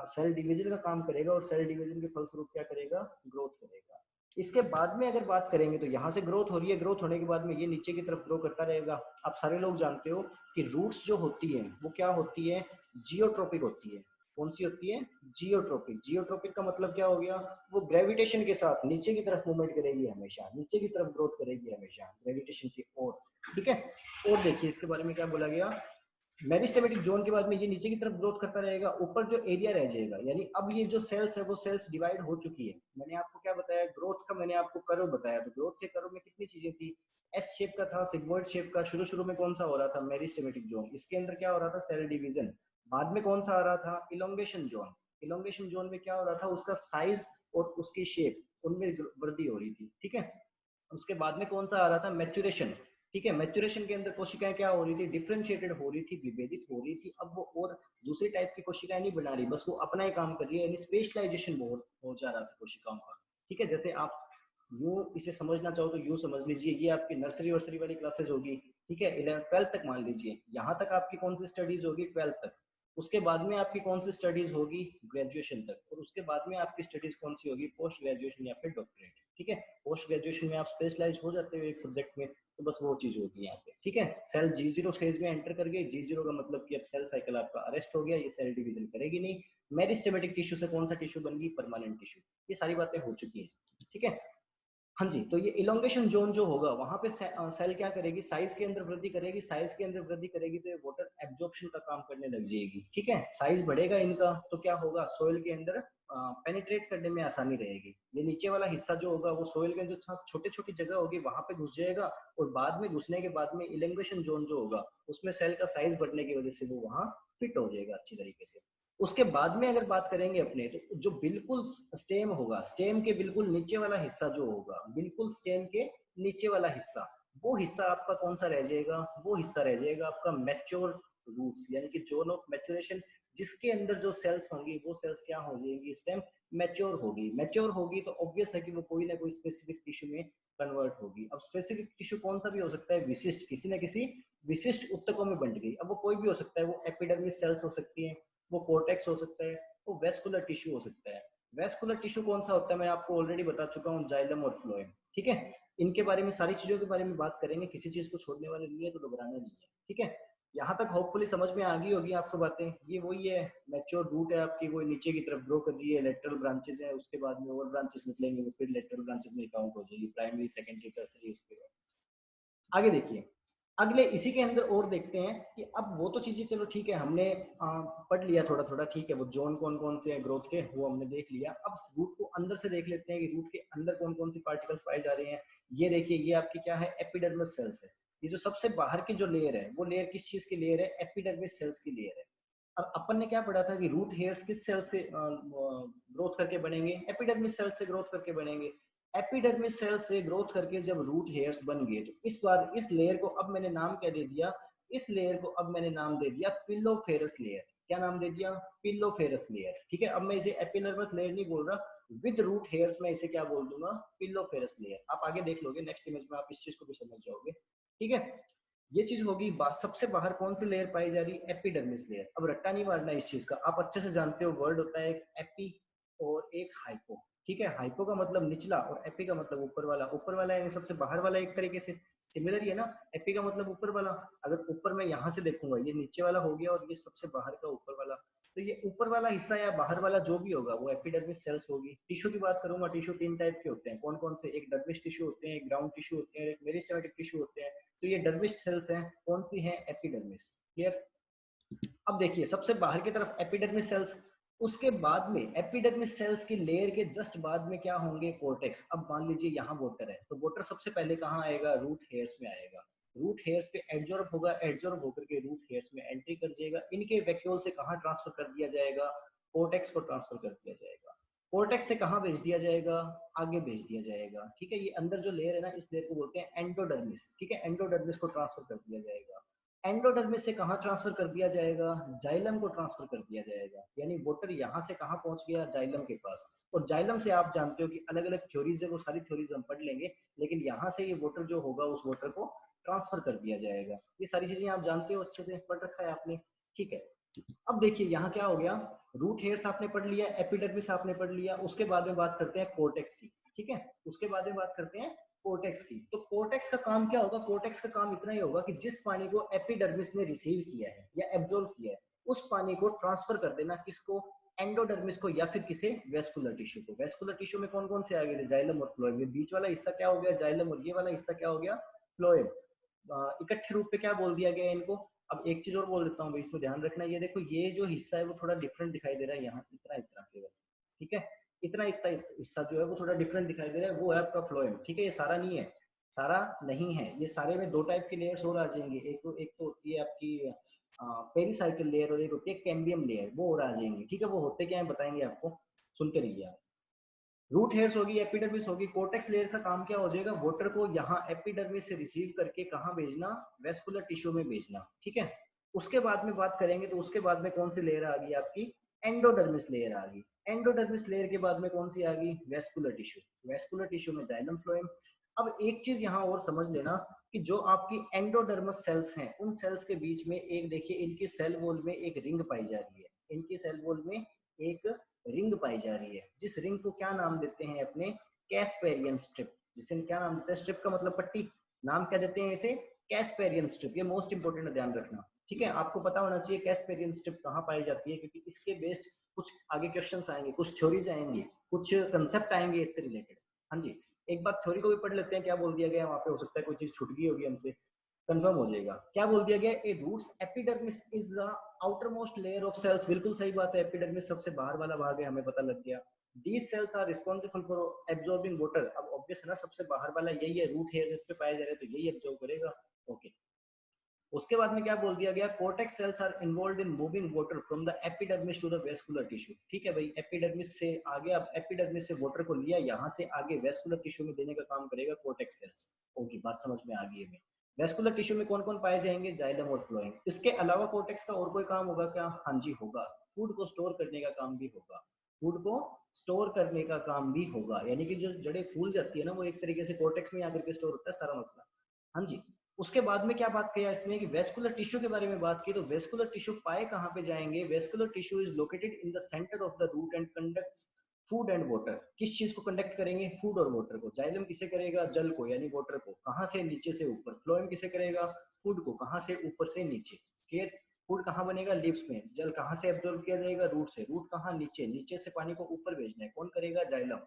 सेल डिवीजन का काम करेगा और सेल डिवीजन के फलस्वरूप क्या करेगा, ग्रोथ करेगा। इसके बाद में अगर बात करेंगे तो यहाँ से ग्रोथ हो रही है, ग्रोथ होने के बाद में ये नीचे की तरफ ग्रो करता रहेगा। आप सारे लोग जानते हो कि रूट्स जो होती है वो क्या होती है, जियोट्रोपिक होती है। कौन सी होती है, जियोट्रोपिक। जियोट्रोपिक का मतलब क्या हो गया, वो ग्रेविटेशन के साथ नीचे की तरफ मूवमेंट करेगी हमेशा, नीचे की तरफ ग्रोथ करेगी हमेशा, ग्रेविटेशन की ओर, ठीक है। और देखिए इसके बारे में क्या बोला गया, मेरिस्टेमेटिक जोन के बाद में ये नीचे की तरफ ग्रोथ करता रहेगा, ऊपर जो एरिया रह जाएगा, यानी अब ये जो सेल्स है वो सेल्स डिवाइड हो चुकी है। मैंने आपको क्या बताया, ग्रोथ का मैंने आपको कर्व बताया। तो ग्रोथ के कर्व में कितनी चीजें थी, एस शेप का था, सिग्मोइड शेप का। शुरू शुरू में कौन सा हो रहा था, मेरिस्टेमेटिक जोन, इसके अंदर क्या हो रहा था, सेल डिवीजन। बाद में कौन सा आ रहा था, इलोंगेशन जोन। इलोंगेशन जोन में क्या हो रहा था, उसका साइज और उसकी शेप उनमें वृद्धि हो रही थी, ठीक है। उसके बाद में कौन सा आ रहा था, मैच्योरेशन, ठीक है। मैच्योरेशन के अंदर कोशिकाएं क्या हो रही थी, डिफरेंशिएटेड हो रही थी, विभेदित हो रही थी। अब वो और दूसरी टाइप की कोशिकाएं नहीं बना रही, बस वो अपना ही काम कर रही है, यानी स्पेशलाइजेशन हो जा रहा था कोशिकाओं का, ठीक है। जैसे आप यूं इसे समझना चाहो तो यूं समझ लीजिए, ये आपकी नर्सरी वर्सरी वाली क्लासेज होगी, ठीक है, 11th 12th तक मान लीजिए। यहाँ तक आपकी कौन सी स्टडीज होगी, 12th तक। उसके बाद में आपकी कौन सी स्टडीज होगी, ग्रेजुएशन तक। और उसके बाद में आपकी स्टडीज कौन सी होगी, पोस्ट ग्रेजुएशन या फिर डॉक्टरेट, ठीक है। पोस्ट ग्रेजुएशन में आप स्पेशलाइज हो जाते हो एक सब्जेक्ट में, तो बस वो चीज होगी यहाँ पे, ठीक है। सेल G0 स्टेज में एंटर कर गई। G0 का मतलब कि अब सेल साइकिल आपका अरेस्ट हो गया, ये सेल डिवीजन करेगी नहीं। मेरिस्टेमेटिक टिश्यू से कौन सा टिश्यू बन गई, परमानेंट टिश्यू। ये सारी बातें हो चुकी हैं, ठीक है। हाँ जी, तो ये इलोंगेशन जोन जो होगा वहां पे सेल क्या करेगी, साइज के अंदर वृद्धि करेगी। साइज के अंदर वृद्धि करेगी तो ये वाटर एब्जॉर्प्शन का काम करने लग जाएगी, ठीक है। साइज बढ़ेगा इनका तो क्या होगा, सोइल के अंदर पेनिट्रेट करने में आसानी रहेगी। ये नीचे वाला हिस्सा जो होगा वो सोइल के जो छोटे छोटी जगह होगी वहां पे घुस जाएगा, और बाद में घुसने के बाद में इलेंगुएशन जोन जो होगा उसमें सेल का साइज बढ़ने की वजह से वो वहां फिट हो जाएगा अच्छी तरीके से। उसके बाद में अगर बात करेंगे अपने, तो जो बिल्कुल स्टेम होगा, स्टेम के बिल्कुल नीचे वाला हिस्सा जो होगा, बिल्कुल स्टेम के नीचे वाला हिस्सा, वो हिस्सा आपका कौन सा रह जाएगा? वो हिस्सा रह जाएगा आपका मैच्योर रूट्स, यानी कि जोन ऑफ मैच्योरेशन, जिसके अंदर जो सेल्स होंगी वो सेल्स क्या हो जाएंगी इस टाइम? मैच्योर होगी। मैच्योर होगी तो ऑब्वियस है कि वो कोई ना कोई स्पेसिफिक टिश्यू में कन्वर्ट होगी। अब स्पेसिफिक टिश्यू कौन सा भी हो सकता है? विशिष्ट, किसी न किसी विशिष्ट ऊतकों में बंट गई। अब वो कोई भी हो सकता है, वो एपिडर्मिस सेल्स हो सकती है, वो कोर्टेक्स हो सकता है, वो वेस्कुलर टिश्यू हो सकता है। वेस्कुलर टिश्यू कौन सा होता है मैं आपको ऑलरेडी बता चुका हूँ, जाइलम और फ्लोएम। ठीक है, इनके बारे में सारी चीजों के बारे में बात करेंगे, किसी चीज को छोड़ने वाले नहीं है, तो घबराना नहीं है। ठीक है, यहाँ तक होपफुली समझ में आ गई होगी आपको बातें। ये वही है, मैच्योर रूट है आपकी, वो नीचे की तरफ ग्रो कर रही है, लेटरल ब्रांचेस है, उसके बाद में और ब्रांचेस निकलेंगे, वो फिर लेटरल ब्रांचेस में काउंट हो जाएगी, प्राइमरी, सेकेंडरी, टर्सरी। उसके बाद आगे देखिए, अगले इसी के अंदर और देखते हैं कि अब वो तो चीजें चलो ठीक है, हमने पढ़ लिया थोड़ा थोड़ा, ठीक है, वो जोन कौन कौन से हैं ग्रोथ के वो हमने देख लिया। अब रूट को अंदर से देख लेते हैं कि रूट के अंदर कौन कौन सी पार्टिकल्स पाए जा रहे हैं। ये देखिए, ये आपकी क्या है? एपिडर्मिस सेल्स है। ये जो सबसे बाहर की जो लेयर है, वो लेयर किस चीज की लेयर है? एपिडर्मिस सेल्स की लेयर है। अब अपन ने क्या पढ़ा था कि रूट हेयर्स किस सेल से ग्रोथ करके बनेंगे? एपिडर्मिस सेल से ग्रोथ करके बनेंगे। एपिडर्मिस सेल से ग्रोथ करके जब रूट हेयर्स बन गए, तो इस बार इस लेयर को अब मैंने नाम क्या दे दिया? इस लेयर को अब मैंने नाम दे दिया पिलोफेरस लेयर। क्या नाम दे दिया? पिलोफेरस लेयर। ठीक है, अब मैं इसे एपिडर्मिस लेयर नहीं बोल रहा, विद रूट हेयर्स मैं इसे क्या बोल दूंगा? पिलोफेरस लेयर। आप आगे देख लोगे नेक्स्ट इमेज में, आप इस चीज को भी समझ जाओगे। ठीक है, ये चीज होगी। सबसे बाहर कौन सी लेयर पाई जा रही? Epidermis layer. अब रट्टा नहीं मारना इस चीज का, आप अच्छे से जानते हो वर्ड होता है एक एपी और एक हाइपो। ठीक है, हाइपो का मतलब निचला और एपी का मतलब ऊपर वाला। ऊपर वाला यानी सबसे बाहर वाला, एक तरीके से सिमिलर ही है ना। एपी का मतलब ऊपर वाला। अगर ऊपर मैं यहाँ से देखूंगा, ये नीचे वाला हो गया, और ये सबसे बाहर का ऊपर वाला, तो ये ऊपर वाला हिस्सा या बाहर वाला जो भी होगा वो एपिडर्मिस सेल्स होगी। टिश्यू की बात करूंगा, टिश्यू 3 टाइप के होते हैं। कौन कौन से? एक डर्मिस टिश्यू होते हैं, एक ग्राउंड टिश्यू होते हैं, एक मेरिस्टेमेटिक टिश्यू होते हैं। तो ये डर्मिस सेल्स हैं। कौन सी है? एपिडर्मिस। क्लियर? अब देखिए, सबसे बाहर की तरफ एपिडर्मिस सेल्स, उसके बाद में एपिडर्मिस सेल्स की लेयर के जस्ट बाद में क्या होंगे? कोर्टेक्स। अब मान लीजिए यहाँ वोटर है, तो वोटर सबसे पहले कहाँ आएगा? रूट हेयर्स में आएगा। रूट हेयर्स पे एडजॉर्ब होगा, एडजॉर्ब होकर के रूट हेयर्स में एंट्री कर जाएगा। इनके वैक्यूल से कहाँ ट्रांसफर कर दिया जाएगा? कोर्टेक्स को ट्रांसफर कर दिया जाएगा। कोर्टेक्स से कहाँ भेज दिया जाएगा? आगे भेज दिया जाएगा। ठीक है, ये अंदर जो लेयर है ना, इस लेयर को बोलते हैं एंडोडर्मिस। ठीक है, एंडोडर्मिस को ट्रांसफर कर दिया जाएगा। एंडोडर्मिस से कहाँ ट्रांसफर कर दिया जाएगा? जाइलम को ट्रांसफर कर दिया जाएगा। यानी वोटर यहाँ से कहाँ पहुंच गया? जाइलम के पास। और जाइलम से आप जानते हो कि अलग अलग थ्योरीज है, वो सारी थ्योरीज हम पढ़ लेंगे, लेकिन यहाँ से ये वोटर जो होगा उस वोटर को ट्रांसफर कर दिया जाएगा। ये सारी चीजें आप जानते हो, अच्छे से पढ़ रखा है आपने। ठीक है, अब देखिए यहाँ क्या हो गया? रूट हेयर्स आपने पढ़ लिया, एपिडर्मिस आपने पढ़ लिया। उसके बाद में बात करते हैं कोर्टेक्स की। ठीक है, उसके बाद में बात करते हैं कोर्टेक्स की। तो कोर्टेक्स का काम क्या होगा? कोर्टेक्स का काम इतना ही होगा कि जिस पानी को एपिडर्मिस ने रिसीव किया है या एब्जॉर्ब किया है, उस पानी को ट्रांसफर कर देना किसको? एंडोडर्मिस को, या फिर किसे? वेस्कुलर टिश्यू को। वेस्कुलर टिश्यू में कौन कौन से आ गए थे? जाइलम और फ्लोएम। ये बीच वाला हिस्सा क्या हो गया? जाइलम। और ये वाला हिस्सा क्या हो गया? फ्लोएम। इकट्ठे रूप पे क्या बोल दिया गया इनको? अब एक चीज और बोल देता हूँ, इसमें ध्यान रखना। ये देखो, ये जो हिस्सा है वो थोड़ा डिफरेंट दिखाई दे रहा है यहाँ, इतना इतना केवल। ठीक है, इतना इतना हिस्सा जो है वो थोड़ा डिफरेंट दिखाई दे रहा है, वो है आपका फ्लोएम। ठीक है, ये सारा नहीं है, सारा नहीं है। ये सारे में दो टाइप की लेयर्स और आ जाएंगे। एक तो होती है आपकी पेरिसाइकिल लेयर, और एक होती है कैम्बियम लेयर, वो और आ जाएंगे। ठीक है, वो होते क्या है बताएंगे आपको, सुनते रहिए आप। रूट हेयर्स होगी, एपिडर्मिस होगी। कोर्टेक्स लेयर का काम क्या हो जाएगा? वाटर को यहाँ एपिडर्मिस से रिसीव करके कहाँ भेजना? वेस्कुलर टिश्यू में भेजना। ठीक है, उसके बाद में बात करेंगे तो उसके बाद में कौन सी लेयर आ गई आपकी? एंडोडर्मिस लेयर आ गई। एंडोडर्मिस लेयर के बाद में कौन सी आ गई? Vascular tissue. वेस्कुलर टिश्यू में जाइलम फ्लोएम। अब एक चीज यहाँ और समझ लेना कि जो आपकी एंडोडर्मस सेल्स हैं, उन सेल्स के बीच में एक देखिए, इनकी सेल वॉल में एक रिंग पाई जा रही है। इनकी सेल वॉल में एक रिंग पाई जा रही है, जिस रिंग को क्या नाम देते हैं अपने? Casparian strip. जिसे क्या नाम देते हैं? स्ट्रिप का मतलब पट्टी। नाम क्या देते हैं इसे? Casparian strip. ये मोस्ट इंपोर्टेंट है, ध्यान रखना। ठीक है, आपको पता होना चाहिए कैस्पेरियन स्ट्रिप कहाँ पाई जाती है, क्योंकि इसके बेस्ड कुछ आगे क्वेश्चंस आएंगे, कुछ थ्योरीज आएंगी, कुछ कंसेप्ट आएंगे इससे रिलेटेड। हाँ जी, एक बार थ्योरी को भी पढ़ लेते हैं, क्या बोल दिया गया वहां पे। हो सकता है कोई चीज छूट गई होगी हमसे। कंफर्म हो जाएगा। क्या बोल दिया गया, a roots epidermis is the outer most layer of cells, बिल्कुल सही बात है, एपिडर्मिस सबसे बाहर वाला भाग है, हमें पता लग गया। These cells are responsible for absorbing water, अब ऑब्वियस है ना, सबसे बाहर वाला यही है, रूट हेयर जिस पे पाया जा रहा है तो यही एब्जॉर्ब करेगा। ओके, उसके बाद में क्या बोल दिया गया, cortex cells are involved in moving water from the epidermis to the vascular tissue. ठीक है भाई, एपिडर्मिस से आगे, अब एपिडर्मिस से वाटर को लिया, यहाँ से आगे वेस्कुलर टिश्यू में देने का काम करेगा कोर्टेक्स सेल्स। ओके, बात समझ में आ गई है। वेस्कुलर टिश्यू में कौन कौन पाए जाएंगे, जाइलम और फ्लोएम। इसके अलावा कोर्टेक्स का और कोई काम होगा क्या, हाँ जी होगा, फूड को स्टोर करने का काम भी होगा, फूड को स्टोर करने का काम भी होगा, यानी कि जो जड़ें फूल जाती है ना, वो एक तरीके से कोर्टेक्स में आकर के स्टोर होता है सारा मसला। हाँ जी, उसके बाद में क्या बात किया इसने कि वेस्कुलर टिश्यू के बारे में बात की, तो वेस्कुलर टिश्यू पाए कहाँ पे जाएंगे, vascular tissue is located in the centre of the root and conducts food and water. किस चीज को कंडक्ट करेंगे, फूड और वाटर को। जाइलम किसे करेगा, जल को यानी वाटर को, कहाँ से, नीचे से ऊपर। फ्लोएम किसे करेगा, फूड को, कहाँ से, ऊपर से नीचे। क्लियर, फूड कहाँ बनेगा, लीव्स में। जल कहाँ से एब्जॉर्ब किया जाएगा, रूट से। रूट कहाँ, नीचे, नीचे से पानी को ऊपर भेजना है, कौन करेगा, जाइलम।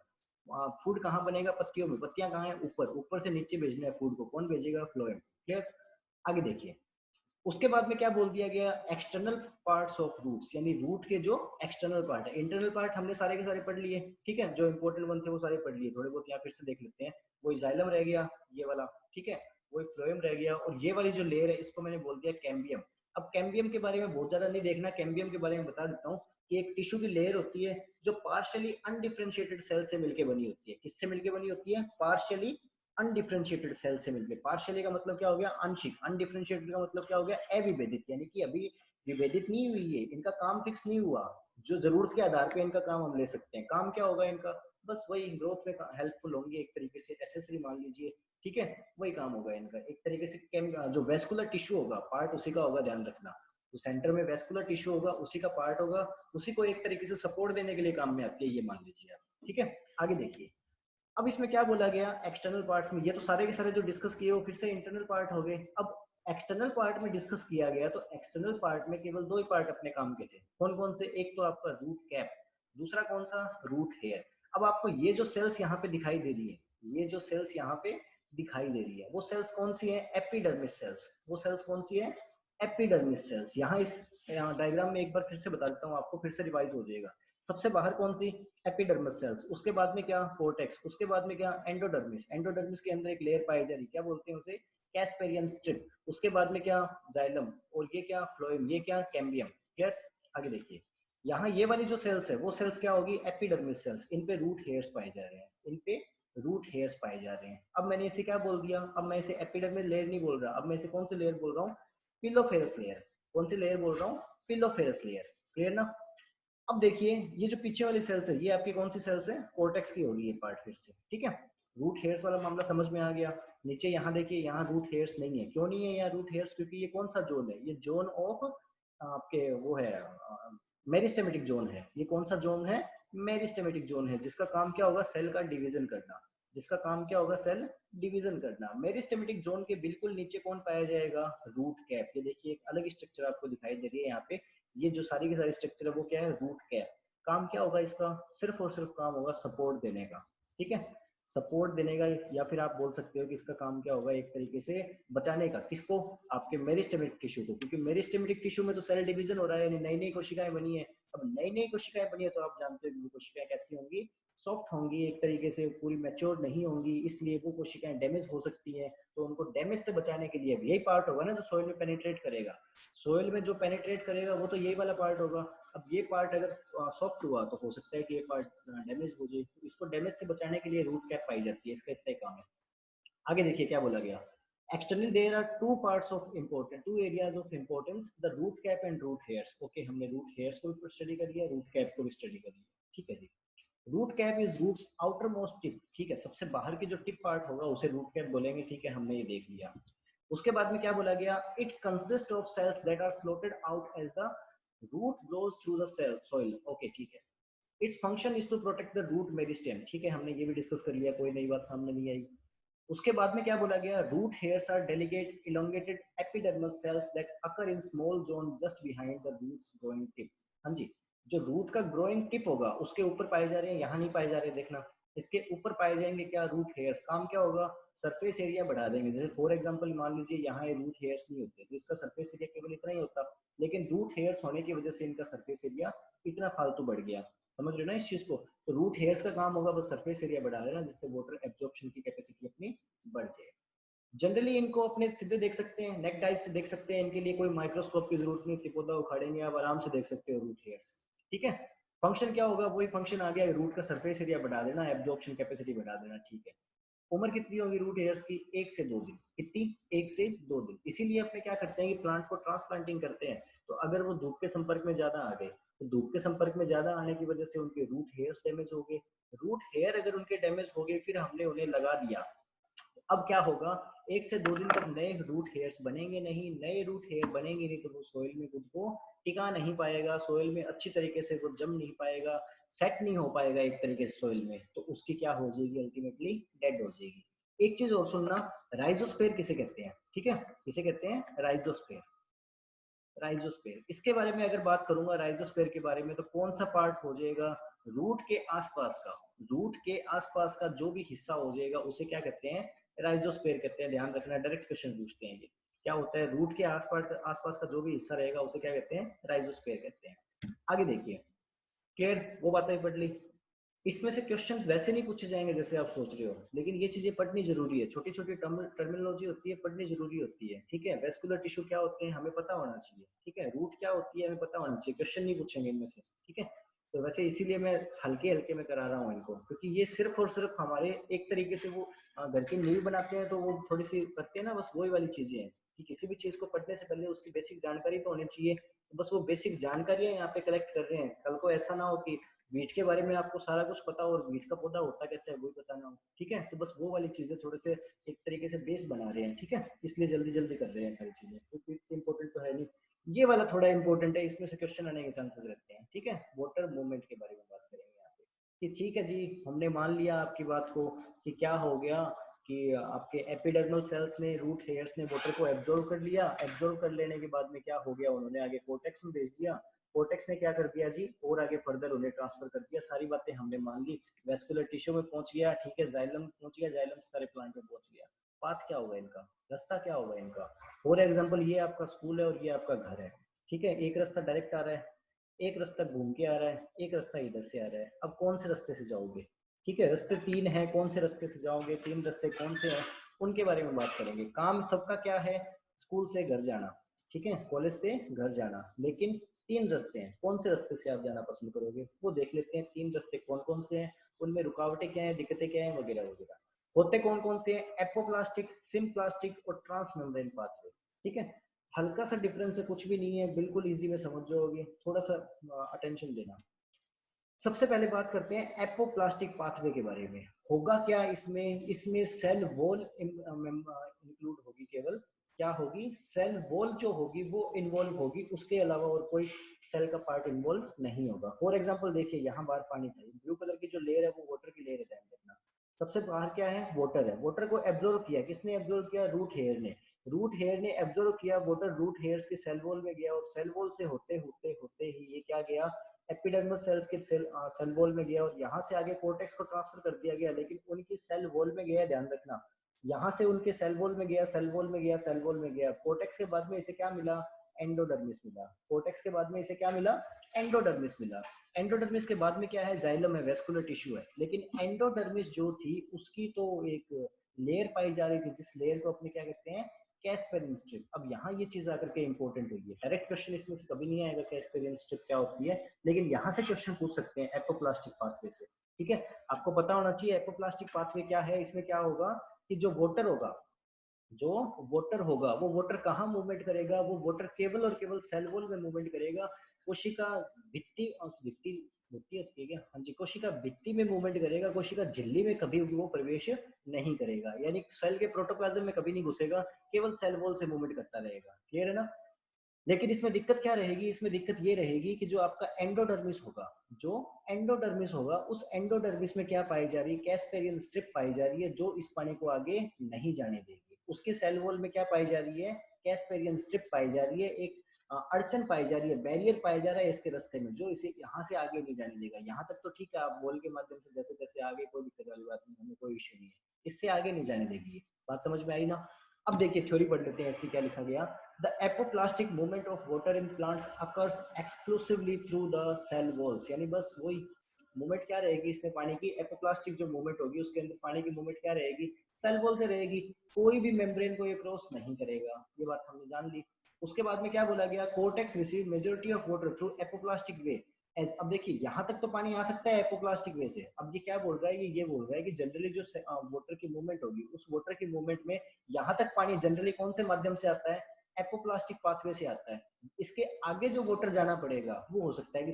फूड कहाँ बनेगा, पत्तियों में। पत्तियां कहाँ है, ऊपर, ऊपर से नीचे भेजना है फूड को, कौन भेजेगा, फ्लोएम। क्लियर, आगे देखिए। उसके बाद में क्या बोल दिया गया, एक्सटर्नल पार्ट्स ऑफ रूट्स, यानी रूट के जो एक्सटर्नल पार्ट है। इंटरनल पार्ट हमने सारे के सारे पढ़ लिए, ठीक है, जो इंपॉर्टेंट वन थे वो सारे पढ़ लिए, थोड़े बहुत यहाँ फिर से देख लेते हैं। वही जाइलम रह गया ये वाला, ठीक है, वही फ्लोएम रह गया, और ये वाली जो लेयर है इसको मैंने बोल दिया कैम्बियम। अब कैम्बियम के बारे में बहुत ज्यादा नहीं देखना, कैम्बियम के बारे में बता देता हूँ कि एक टिश्यू की लेयर होती है जो पार्शियली अनडिफरेंशिएटेड सेल से मिलकर बनी होती है। किससे मिलकर बनी होती है, पार्शियली अनडिफरेंशिएटेड सेल से मिलकर। पार्शियली का मतलब क्या हो गया, आंशिक। अनडिफरेंशिएटेड का मतलब क्या हो गया, अविभेदित, यानी कि अभी विभेदित नहीं हुई है, इनका काम फिक्स नहीं हुआ, जो जरूरत के आधार पे इनका काम हम ले सकते हैं। काम क्या होगा इनका, बस वही ग्रोथ में हेल्पफुल होंगे, एक तरीके से एसेसरी मान लीजिए, ठीक है, वही काम होगा इनका एक तरीके से। जो वेस्कुलर टिश्यू होगा पार्ट उसी का होगा, ध्यान रखना। तो सेंटर में वेस्कुलर टिश्यू होगा, उसी का पार्ट होगा, उसी को एक तरीके से सपोर्ट देने के लिए काम में आती है, ये मान लीजिए आप, ठीक है। आगे देखिए, अब इसमें क्या बोला गया, एक्सटर्नल पार्ट्स में, ये तो सारे के सारे जो डिस्कस किए वो फिर से इंटरनल पार्ट हो गए। अब एक्सटर्नल पार्ट में डिस्कस किया गया, तो एक्सटर्नल पार्ट में केवल दो ही पार्ट अपने काम के थे, कौन कौन से, एक तो आपका रूट कैप, दूसरा कौन सा, रूट हेयर। अब आपको ये जो सेल्स यहाँ पे दिखाई दे रही है, ये जो सेल्स यहाँ पे दिखाई दे रही है, वो सेल्स कौन सी है, एपिडर्मिस सेल्स। वो सेल्स कौन सी है, एपिडर्मिस सेल्स। यहाँ इस डायग्राम में एक बार फिर से बता देता हूँ आपको, फिर से रिवाइज हो जाएगा। सबसे बाहर कौन सी, एपिडर्मिस सेल्स, उसके बाद में क्या, कोर्टेक्स, उसके बाद में क्या, एंडोडर्मिस। एंडोडर्मिस के अंदर एक लेयर पाई जा रही, क्या बोलते हैं उसे, कैस्पेरियन स्ट्रिप। उसके बाद में क्या, जाइलम, और ये क्या, फ्लोएम, ये क्या, कैम्बियम। क्लियर, आगे देखिए। यहाँ ये वाली जो सेल्स है वो सेल्स क्या होगी, एपिडर्मिस सेल्स। इन पे रूट हेयर्स पाए जा रहे हैं, इन पे रूट हेयर्स पाए जा रहे हैं। अब मैंने इसे क्या बोल दिया, अब मैं इसे एपिडर्मिस लेयर नहीं बोल रहा, अब मैं इसे कौन सी लेयर बोल रहा हूँ, पिलोफेरस लेयर। कौन सी लेयर बोल रहा हूँ, पिलोफेरस लेयर। क्लियर ना। अब देखिए, ये जो पीछे वाली सेल्स है, ये आपकी कौन सी सेल्स है, कोर्टेक्स की होगी ये पार्ट फिर से, ठीक है। रूट हेयर्स वाला मामला समझ में आ गया। नीचे यहाँ देखिए, यहाँ रूट हेयर्स नहीं है, क्यों नहीं है यहाँ रूट हेयर्स, क्योंकि ये कौन सा जोन है, ये जोन ऑफ आपके वो है, मेरिस्टेमेटिक जोन है। ये कौन सा जोन है, मेरिस्टेमेटिक जोन है, जिसका काम क्या होगा, सेल का डिवीजन करना। जिसका काम क्या होगा, सेल डिवीजन करना। मेरिस्टेमेटिक जोन के बिल्कुल नीचे कौन पाया जाएगा, रूट कैप। ये देखिए एक अलग स्ट्रक्चर आपको दिखाई दे रही है यहाँ पे, ये जो सारी की सारी स्ट्रक्चर है वो क्या है, रूट कैप। काम क्या होगा इसका, सिर्फ और सिर्फ काम होगा सपोर्ट देने का, ठीक है, सपोर्ट देने का। या फिर आप बोल सकते हो कि इसका काम क्या होगा, एक तरीके से बचाने का, किसको, आपके मेरिस्टेमेटिक टिश्यू को, क्योंकि मेरिस्टेमेटिक टिश्यू में तो सेल डिवीजन हो रहा है, यानी नई नई कोशिकाएं बनी है। अब नई नई कोशिकाएं बनी है तो आप जानते हो वो कोशिकाएं कैसी होंगी, सॉफ्ट होंगी, एक तरीके से पूरी मैच्योर नहीं होंगी, इसलिए वो कोशिकाएं डैमेज हो सकती हैं। तो उनको डैमेज से बचाने के लिए यही पार्ट होगा ना जो सोइल में पेनिट्रेट करेगा। सोइल में जो पेनिट्रेट करेगा वो तो यही वाला पार्ट होगा। अब ये पार्ट अगर सॉफ्ट हुआ तो हो सकता है कि ये पार्ट डैमेज हो जाए, तो इसको डैमेज से बचाने के लिए रूट कैप पाई जाती है, इसका इतना ही काम है। आगे देखिए क्या बोला गया, externally there are two parts of important, two areas of importance, the root cap and root hairs. Okay, हमने रूट हेयर्स को भी स्टडी कर लिया, रूट कैप को भी स्टडी कर लिया, ठीक है जी। Root cap is roots outer most tip, ठीक है, सबसे बाहर की जो टिप पार्ट होगा उसे रूट कैप बोलेंगे, ठीक है, हमने ये देख लिया। उसके बाद में क्या बोला गया, it consist of cells that are slotted out as the root grows through the cell soil. Okay, ठीक है, its function is to protect the root meristem, ठीक है, हमने ये भी डिस्कस कर लिया, कोई नई बात सामने नहीं आई। उसके बाद में क्या बोला गया, root hairs are delicate elongated epidermis cells that occur in small zone just behind the roots growing tip. हाँ जी, जो रूट का ग्रोइंग टिप होगा उसके ऊपर पाए जा रहे हैं, यहाँ नहीं पाए जा रहे, देखना इसके ऊपर पाए जाएंगे क्या, रूट हेयर्स। काम क्या होगा, सरफेस एरिया बढ़ा देंगे। जैसे फॉर एग्जांपल मान लीजिए यहाँ रूट हेयर्स नहीं होते तो इसका सरफेस एरिया केवल इतना ही होता, लेकिन रूट हेयर्स होने की वजह से इनका सरफेस एरिया इतना फालतू बढ़ गया। समझ रहे हो ना इस चीज को। तो रूट हेयर्स का काम होगा बस सरफेस एरिया बढ़ा देना, जिससे वाटर एब्जॉर्प्शन की कैपेसिटी अपनी बढ़ जाए। जनरली इनको अपने सीधे देख सकते हैं, नेक आइज से देख सकते हैं, इनके लिए कोई माइक्रोस्कोप की जरूरत नहीं, तिपोदा उखाड़ेंगे आप आराम से देख सकते हो रूट हेयर्स। ठीक है, फंक्शन क्या होगा, वही फंक्शन आ गया, रूट का सरफेस एरिया बढ़ा देना, एब्जॉर्प्शन कैपेसिटी बढ़ा देना। ठीक है, उम्र कितनी होगी रूट हेयर्स की, 1 से 2 दिन। कितनी, 1 से 2 दिन। इसीलिए अपने क्या करते हैं कि प्लांट को ट्रांसप्लांटिंग करते हैं, तो अगर वो धूप के संपर्क में ज्यादा आ गए, तो धूप के संपर्क में ज्यादा आने की वजह से उनके रूट हेयर्स डैमेज हो गए। रूट हेयर अगर उनके डैमेज हो गए, फिर हमने उन्हें लगा दिया, अब क्या होगा, 1 से 2 दिन तक नए रूट हेयर्स बनेंगे नहीं। नए रूट हेयर बनेंगे नहीं तो वो सोइल में खुद को टिका नहीं पाएगा, सोइल में अच्छी तरीके से वो जम नहीं पाएगा, सेट नहीं हो पाएगा एक तरीके से सोइल में, तो उसकी क्या हो जाएगी, अल्टीमेटली डेड हो जाएगी। एक चीज और सुनना, राइजोस्पेयर किसे कहते हैं, ठीक है, किसे कहते हैं, राइजोस्पेयर। राइजोस्पेयर, इसके बारे में अगर बात करूंगा राइजोस्पेयर के बारे में, तो कौन सा पार्ट हो जाएगा, रूट के आसपास का, रूट के आसपास का जो भी हिस्सा हो जाएगा उसे क्या कहते हैं, राइजोस्पेयर कहते हैं। ध्यान रखना, डायरेक्ट क्वेश्चन पूछते हैं ये, क्या होता है, रूट के आसपास का जो भी हिस्सा रहेगा उसे क्या कहते हैं, राइजोस्पेयर कहते हैं। आगे देखिए, क्लियर, वो बातें पढ़ ली। इसमें से क्वेश्चंस वैसे नहीं पूछे जाएंगे जैसे आप सोच रहे हो, लेकिन ये चीजें पढ़नी जरूरी है, छोटी छोटी टर्मिनोलॉजी होती है, पढ़नी जरूरी होती है। ठीक है, वेस्कुलर टिश्यू क्या होते हैं हमें पता होना चाहिए, ठीक है, रूट क्या होती है हमें पता होना चाहिए, क्वेश्चन नहीं पूछेंगे इनमें से। ठीक है, तो वैसे इसीलिए मैं हल्के हल्के में करा रहा हूँ इनको, क्योंकि ये सिर्फ और सिर्फ हमारे एक तरीके से वो घर की नींव बनाते हैं, तो वो थोड़ी सी करते हैं ना, बस वही वाली चीजें हैं कि किसी भी चीज को पढ़ने से पहले उसकी बेसिक जानकारी तो होनी चाहिए। तो बस वो बेसिक जानकारी यहाँ पे कलेक्ट कर रहे हैं, कल को ऐसा ना हो कि वीट के बारे में आपको सारा कुछ पता हो और वीट का पौधा होता कैसे है वही पता ना हो। ठीक है, तो बस वो वाली चीजें थोड़े से एक तरीके से बेस बना रहे हैं। ठीक है, इसलिए जल्दी जल्दी कर रहे हैं सारी चीजें, क्योंकि इंपॉर्टेंट तो है नहीं, ये वाला थोड़ा इंपॉर्टेंट है, इसमें से क्वेश्चन आने के चांसेस रहते हैं। ठीक है, वाटर मूवमेंट के बारे में बात करेंगे यहाँ पे कि ठीक है जी, हमने मान लिया आपकी बात को कि क्या हो गया कि आपके एपिडर्मल सेल्स ने, रूट हेयर्स ने वाटर को एब्जॉर्व कर लिया, एब्जॉर्व कर लेने के बाद में क्या हो गया, उन्होंने आगे कोर्टेक्स में भेज दिया, कोर्टेक्स ने क्या कर दिया जी, और आगे फर्दर उन्हें ट्रांसफर कर दिया। सारी बातें हमने मान ली, वेस्कुलर टिश्यू में पहुंच गया, ठीक है, जाइलम पहुंच गया, जाइलम से सारे प्लांट में पहुंच गया। पाथ क्या होगा इनका, रास्ता क्या होगा इनका, फॉर एग्जाम्पल ये आपका स्कूल है और ये आपका घर है। ठीक है, एक रास्ता डायरेक्ट आ रहा है, एक रास्ता घूम के आ रहा है, एक रास्ता इधर से आ रहा है। अब कौन से रास्ते से जाओगे, ठीक है, रास्ते 3 हैं, कौन से रास्ते से जाओगे, 3 रास्ते कौन से हैं उनके बारे में बात करेंगे। काम सबका क्या है, स्कूल से घर जाना, ठीक है, कॉलेज से घर जाना, लेकिन 3 रास्ते हैं, कौन से रास्ते से आप जाना पसंद करोगे वो देख लेते हैं। 3 रास्ते कौन कौन से हैं, उनमें रुकावटें क्या हैं, दिक्कतें क्या हैं, वगैरह वगैरह। होते कौन कौन से हैं, एपोप्लास्टिक, सिम्प्लास्टिक और ट्रांसमेम्ब्रेन पाथवे। ठीक है, हल्का सा डिफरेंस है, कुछ भी नहीं है, बिल्कुल इजी में समझ जाओगे, थोड़ा सा अटेंशन देना। सबसे पहले बात करते हैं एपोप्लास्टिक पाथवे के बारे में। होगा क्या इसमें, इसमें सेल वॉल इंक्लूड होगी, केवल क्या होगी, सेल वॉल जो होगी वो इन्वॉल्व होगी, उसके अलावा और कोई सेल का पार्ट इन्वॉल्व नहीं होगा। फॉर एग्जांपल देखिए, यहाँ बाहर पानी था, ब्लू कलर की जो लेयर है वो वाटर की लेयर है, ध्यान रखना। सबसे बाहर क्या है, वाटर है, वाटर को एब्जॉर्व किया, किसने एब्जॉर्व किया, रूट हेयर ने। रूट हेयर ने एब्जॉर्व किया वाटर, रूट हेयर्स के सेल वॉल में गया, और सेल वॉल से होते होते होते ही ये क्या गया, एपिडर्मल सेल्स के सेल वॉल में गया, और यहाँ से आगे कोर्टेक्स को ट्रांसफर कर दिया गया, लेकिन उनकी सेल वॉल में गया, ध्यान रखना, यहाँ से उनके सेल वॉल में गया, सेल वॉल में गया, सेल वॉल में गया। कोर्टेक्स के बाद में इसे क्या मिला, एंडोडर्मिस मिला। कोर्टेक्स के बाद में इसे क्या मिला, एंडोडर्मिस मिला। एंडोडर्मिस के बाद में क्या है, जाइलम है, वेस्कुलर टिश्यू है, लेकिन एंडोडर्मिस जो थी उसकी तो एक लेयर पाई जा रही थी, जिस लेयर को अपने क्या कहते हैं, कैस्पेरिन स्ट्रिप। अब यहाँ ये चीज आकर के इंपॉर्टेंट हुई है, डायरेक्ट क्वेश्चन इसमें से कभी नहीं आएगा कैस्पेरिन स्ट्रिप क्या होती है, लेकिन यहाँ से क्वेश्चन पूछ सकते हैं एपोप्लास्टिक पाथवे से। ठीक है, आपको पता होना चाहिए एपोप्लास्टिक पाथवे क्या है। इसमें क्या होगा कि जो वाटर होगा, जो वाटर होगा वो वाटर कहाँ मूवमेंट करेगा, वो वाटर केवल और केवल सेल वॉल में मूवमेंट करेगा। कोशिका भित्ति, और भित्ति भित्ति होती है क्या, हाँ जी, कोशिका भित्ति में मूवमेंट करेगा, कोशिका झिल्ली में कभी भी वो प्रवेश नहीं करेगा, यानी सेल के प्रोटोप्लाज्म में कभी नहीं घुसेगा, केवल सेल वॉल से मूवमेंट करता रहेगा। क्लियर है ना। लेकिन इसमें दिक्कत क्या रहेगी, इसमें दिक्कत ये रहेगी कि जो आपका एंडोडर्मिस होगा, जो एंडोडर्मिस होगा, उस एंडोडर्मिस में क्या पाई जा रही है, कैस्पेरियन स्ट्रिप पाई जा रही है, जो इस पानी को आगे नहीं जाने देगी। उसके सेल वॉल में क्या पाई जा रही है, कैस्पेरियन स्ट्रिप पाई जा रही है, एक अड़चन पाई जा रही है, बैरियर पाया जा रहा है इसके रास्ते में, जो इसे यहाँ से आगे नहीं जाने देगा। यहाँ तक तो ठीक है, आप बॉल के माध्यम से जैसे तैसे आगे, कोई दिक्कत वाली बात नहीं, हमें कोई इश्यू नहीं है, इससे आगे नहीं जाने देगी ये। बात समझ में आई ना? अब देखिए थ्योरी पढ़ लेते हैं इसकी, क्या लिखा गया। The apoplastic movement of water in plants occurs exclusively through the cell walls, यानी बस वही मूवमेंट क्या रहेगी इसमें पानी की, एपोप्लास्टिक जो मूवमेंट होगी उसके अंदर पानी की मूवमेंट क्या रहेगी, सेल वॉल से रहेगी, कोई भी मेम्ब्रेन को ये क्रॉस नहीं करेगा। ये बात हमने जान ली। उसके बाद में क्या बोला गया, cortex receive majority of water through apoplastic way as. अब देखिए यहाँ तक तो पानी आ सकता है एपोप्लास्टिक वे से। अब ये क्या बोल रहा है, ये बोल रहा है कि जनरली जो वाटर की मूवमेंट होगी, उस वाटर की मूवमेंट में यहाँ तक पानी जनरली कौन से माध्यम से आता है, एपोप्लास्टिक पाथवे से आता है। इसके आगे जो वाटर जाना पड़ेगा वो हो सकता है कि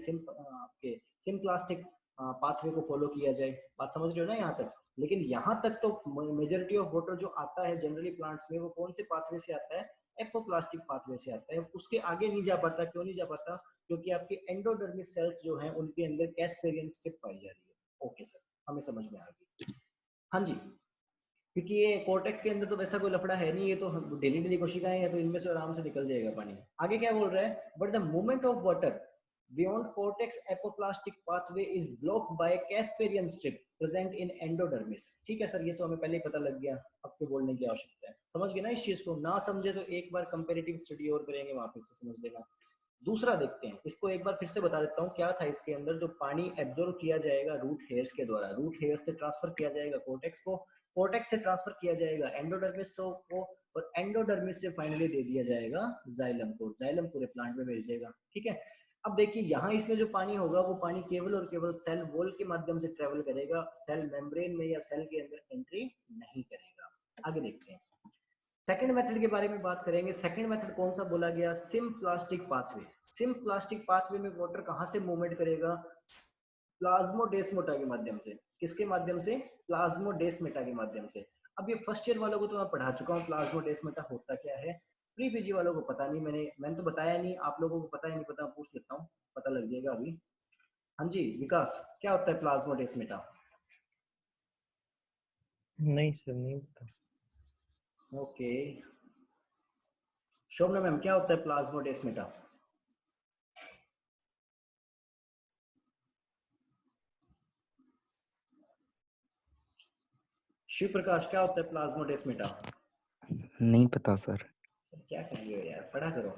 सिम्प्लास्टिक पाथवे को फॉलो किया जाए। बात समझ रहे हो ना यहाँ तक? लेकिन यहाँ तक तो मेजॉरिटी ऑफ वाटर जो आता है जनरली प्लांट्स में, वो कौन से पाथवे से आता है, एपोप्लास्टिक पाथवे से आता है। उसके आगे नहीं जा पाता। क्यों नहीं जा पाता? क्योंकि आपकी एंडोडर्मिस सेल्स जो है उनके अंदर कैस्पेरियन स्ट्रिप पाई जा रही है। ओके सर, हमें समझ में आ गई। हाँ जी, क्योंकि ये कोर्टेक्स के अंदर तो वैसा कोई लफड़ा है नहीं, ये तो डेली डेली कोशिकाएं हैं, तो इनमें से आराम से निकल जाएगा पानी। आगे क्या बोल रहा है, but the movement of water beyond cortex apoplastic pathway is blocked by Casparian strip present in endodermis। ठीक है सर, ये तो हमें पहले ही पता लग गया, अब तो बोलने की आवश्यकता है। समझ गए ना इस चीज को? ना समझे तो एक बार कंपैरेटिव स्टडी और करेंगे, वहां फिर से समझ लेना। दूसरा देखते हैं, इसको एक बार फिर से बता देता हूँ क्या था इसके अंदर। जो पानी एब्जॉर्ब किया जाएगा रूट हेयर्स के द्वारा, रूट हेयर्स से ट्रांसफर किया जाएगा कोर्टेक्स को, कोर्टेक्स से ट्रांसफर किया जाएगा एंडोडर्मिस को, और एंडोडर्मिस से फाइनली दे दिया जाएगा जाइलम को। जाइलम पूरे प्लांट में भेज देगा। ठीक है, अब देखिए यहाँ इसमें जो पानी होगा वो पानी केवल और केवल सेल वॉल के माध्यम से ट्रेवल करेगा, सेल मेम्ब्रेन में या सेल के अंदर एंट्री नहीं करेगा। आगे देखते हैं, सेकंड मेथड के बारे में बात करेंगे। सेकंड मेथड कौन सा बोला गया, सिम्प्लास्टिक पाथवे। सिम्प्लास्टिक पाथवे में वाटर कहाँ से मूवमेंट करेगा, प्लाज्मोडेस्माटा के माध्यम से। किसके माध्यम से, प्लाज्मोडेस्माटा के माध्यम से। अब ये फर्स्ट ईयर वालों को तो मैं पढ़ा चुका हूँ प्लाज्मोडेस्माटा होता क्या है, प्री पीजी वालों को पता नहीं, मैंने तो बताया नहीं, आप लोगों को पता है नहीं पता, पूछ लेता हूँ, पता लग जाएगा अभी। हाँ जी विकास, क्या होता है प्लाज्मोडेस्माटा? नहीं सर, नहीं पता। ओके, शोभना मैम क्या होता है प्लाज्मोडेस्माटा? शिव प्रकाश क्या होता है प्लाज्मोडेस्माटा? नहीं पता सर। क्या कर रहे हो यार, पढ़ा करो।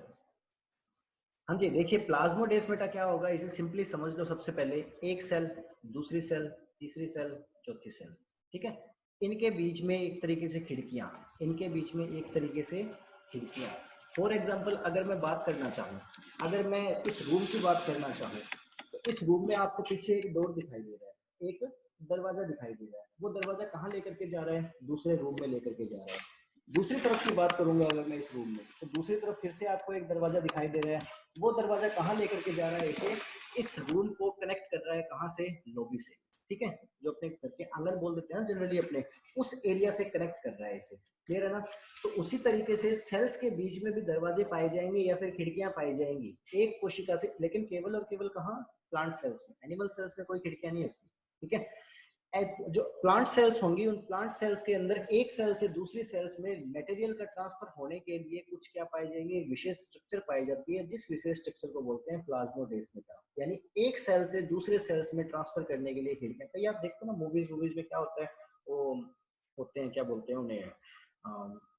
हाँ जी देखिए, प्लाज्मोडेस्माटा क्या होगा, इसे सिंपली समझ लो। सबसे पहले एक सेल, दूसरी सेल, तीसरी सेल, चौथी सेल, ठीक है, इनके बीच में एक तरीके से खिड़कियां, इनके बीच में एक तरीके से खिड़कियां। फॉर एग्जांपल अगर मैं बात करना चाहूँ, अगर मैं इस रूम की बात करना चाहूँ, तो इस रूम में आपको पीछे एक डोर दिखाई दे रहा है, एक दरवाजा दिखाई दे रहा है। वो दरवाजा कहाँ लेकर के जा रहा है, दूसरे रूम में लेकर के जा रहा है। दूसरी तरफ की बात करूंगा अगर मैं इस रूम में, तो दूसरी तरफ फिर से आपको एक दरवाजा दिखाई दे रहा है। वो दरवाजा कहाँ लेकर के जा रहा है, इसे इस रूम को कनेक्ट कर रहा है, कहाँ से, लॉबी से। ठीक है, जो अपने घर के आंगन बोल देते हैं ना जनरली, अपने उस एरिया से कनेक्ट कर रहा है इसे। क्लियर है ना? तो उसी तरीके से सेल्स के बीच में भी दरवाजे पाए जाएंगे या फिर खिड़कियां पाई जाएंगी एक कोशिका से, लेकिन केवल और केवल कहाँ, प्लांट सेल्स में। एनिमल सेल्स में कोई खिड़कियां नहीं होती। ठीक है, जो प्लांट सेल्स होंगी, उन प्लांट सेल्स के अंदर एक सेल से दूसरी सेल्स में मटेरियल का ट्रांसफर होने के लिए कुछ क्या पाई जाएंगे, विशेष स्ट्रक्चर पाई जाती है, जिस विशेष स्ट्रक्चर को बोलते हैं प्लाज्मोडेस्माटा। यानी एक सेल से दूसरे सेल्स में ट्रांसफर करने के लिए खिड़कियां। तो ये आप देखते हो ना मूवीज में क्या होता है, वो होते हैं, क्या बोलते हैं उन्हें,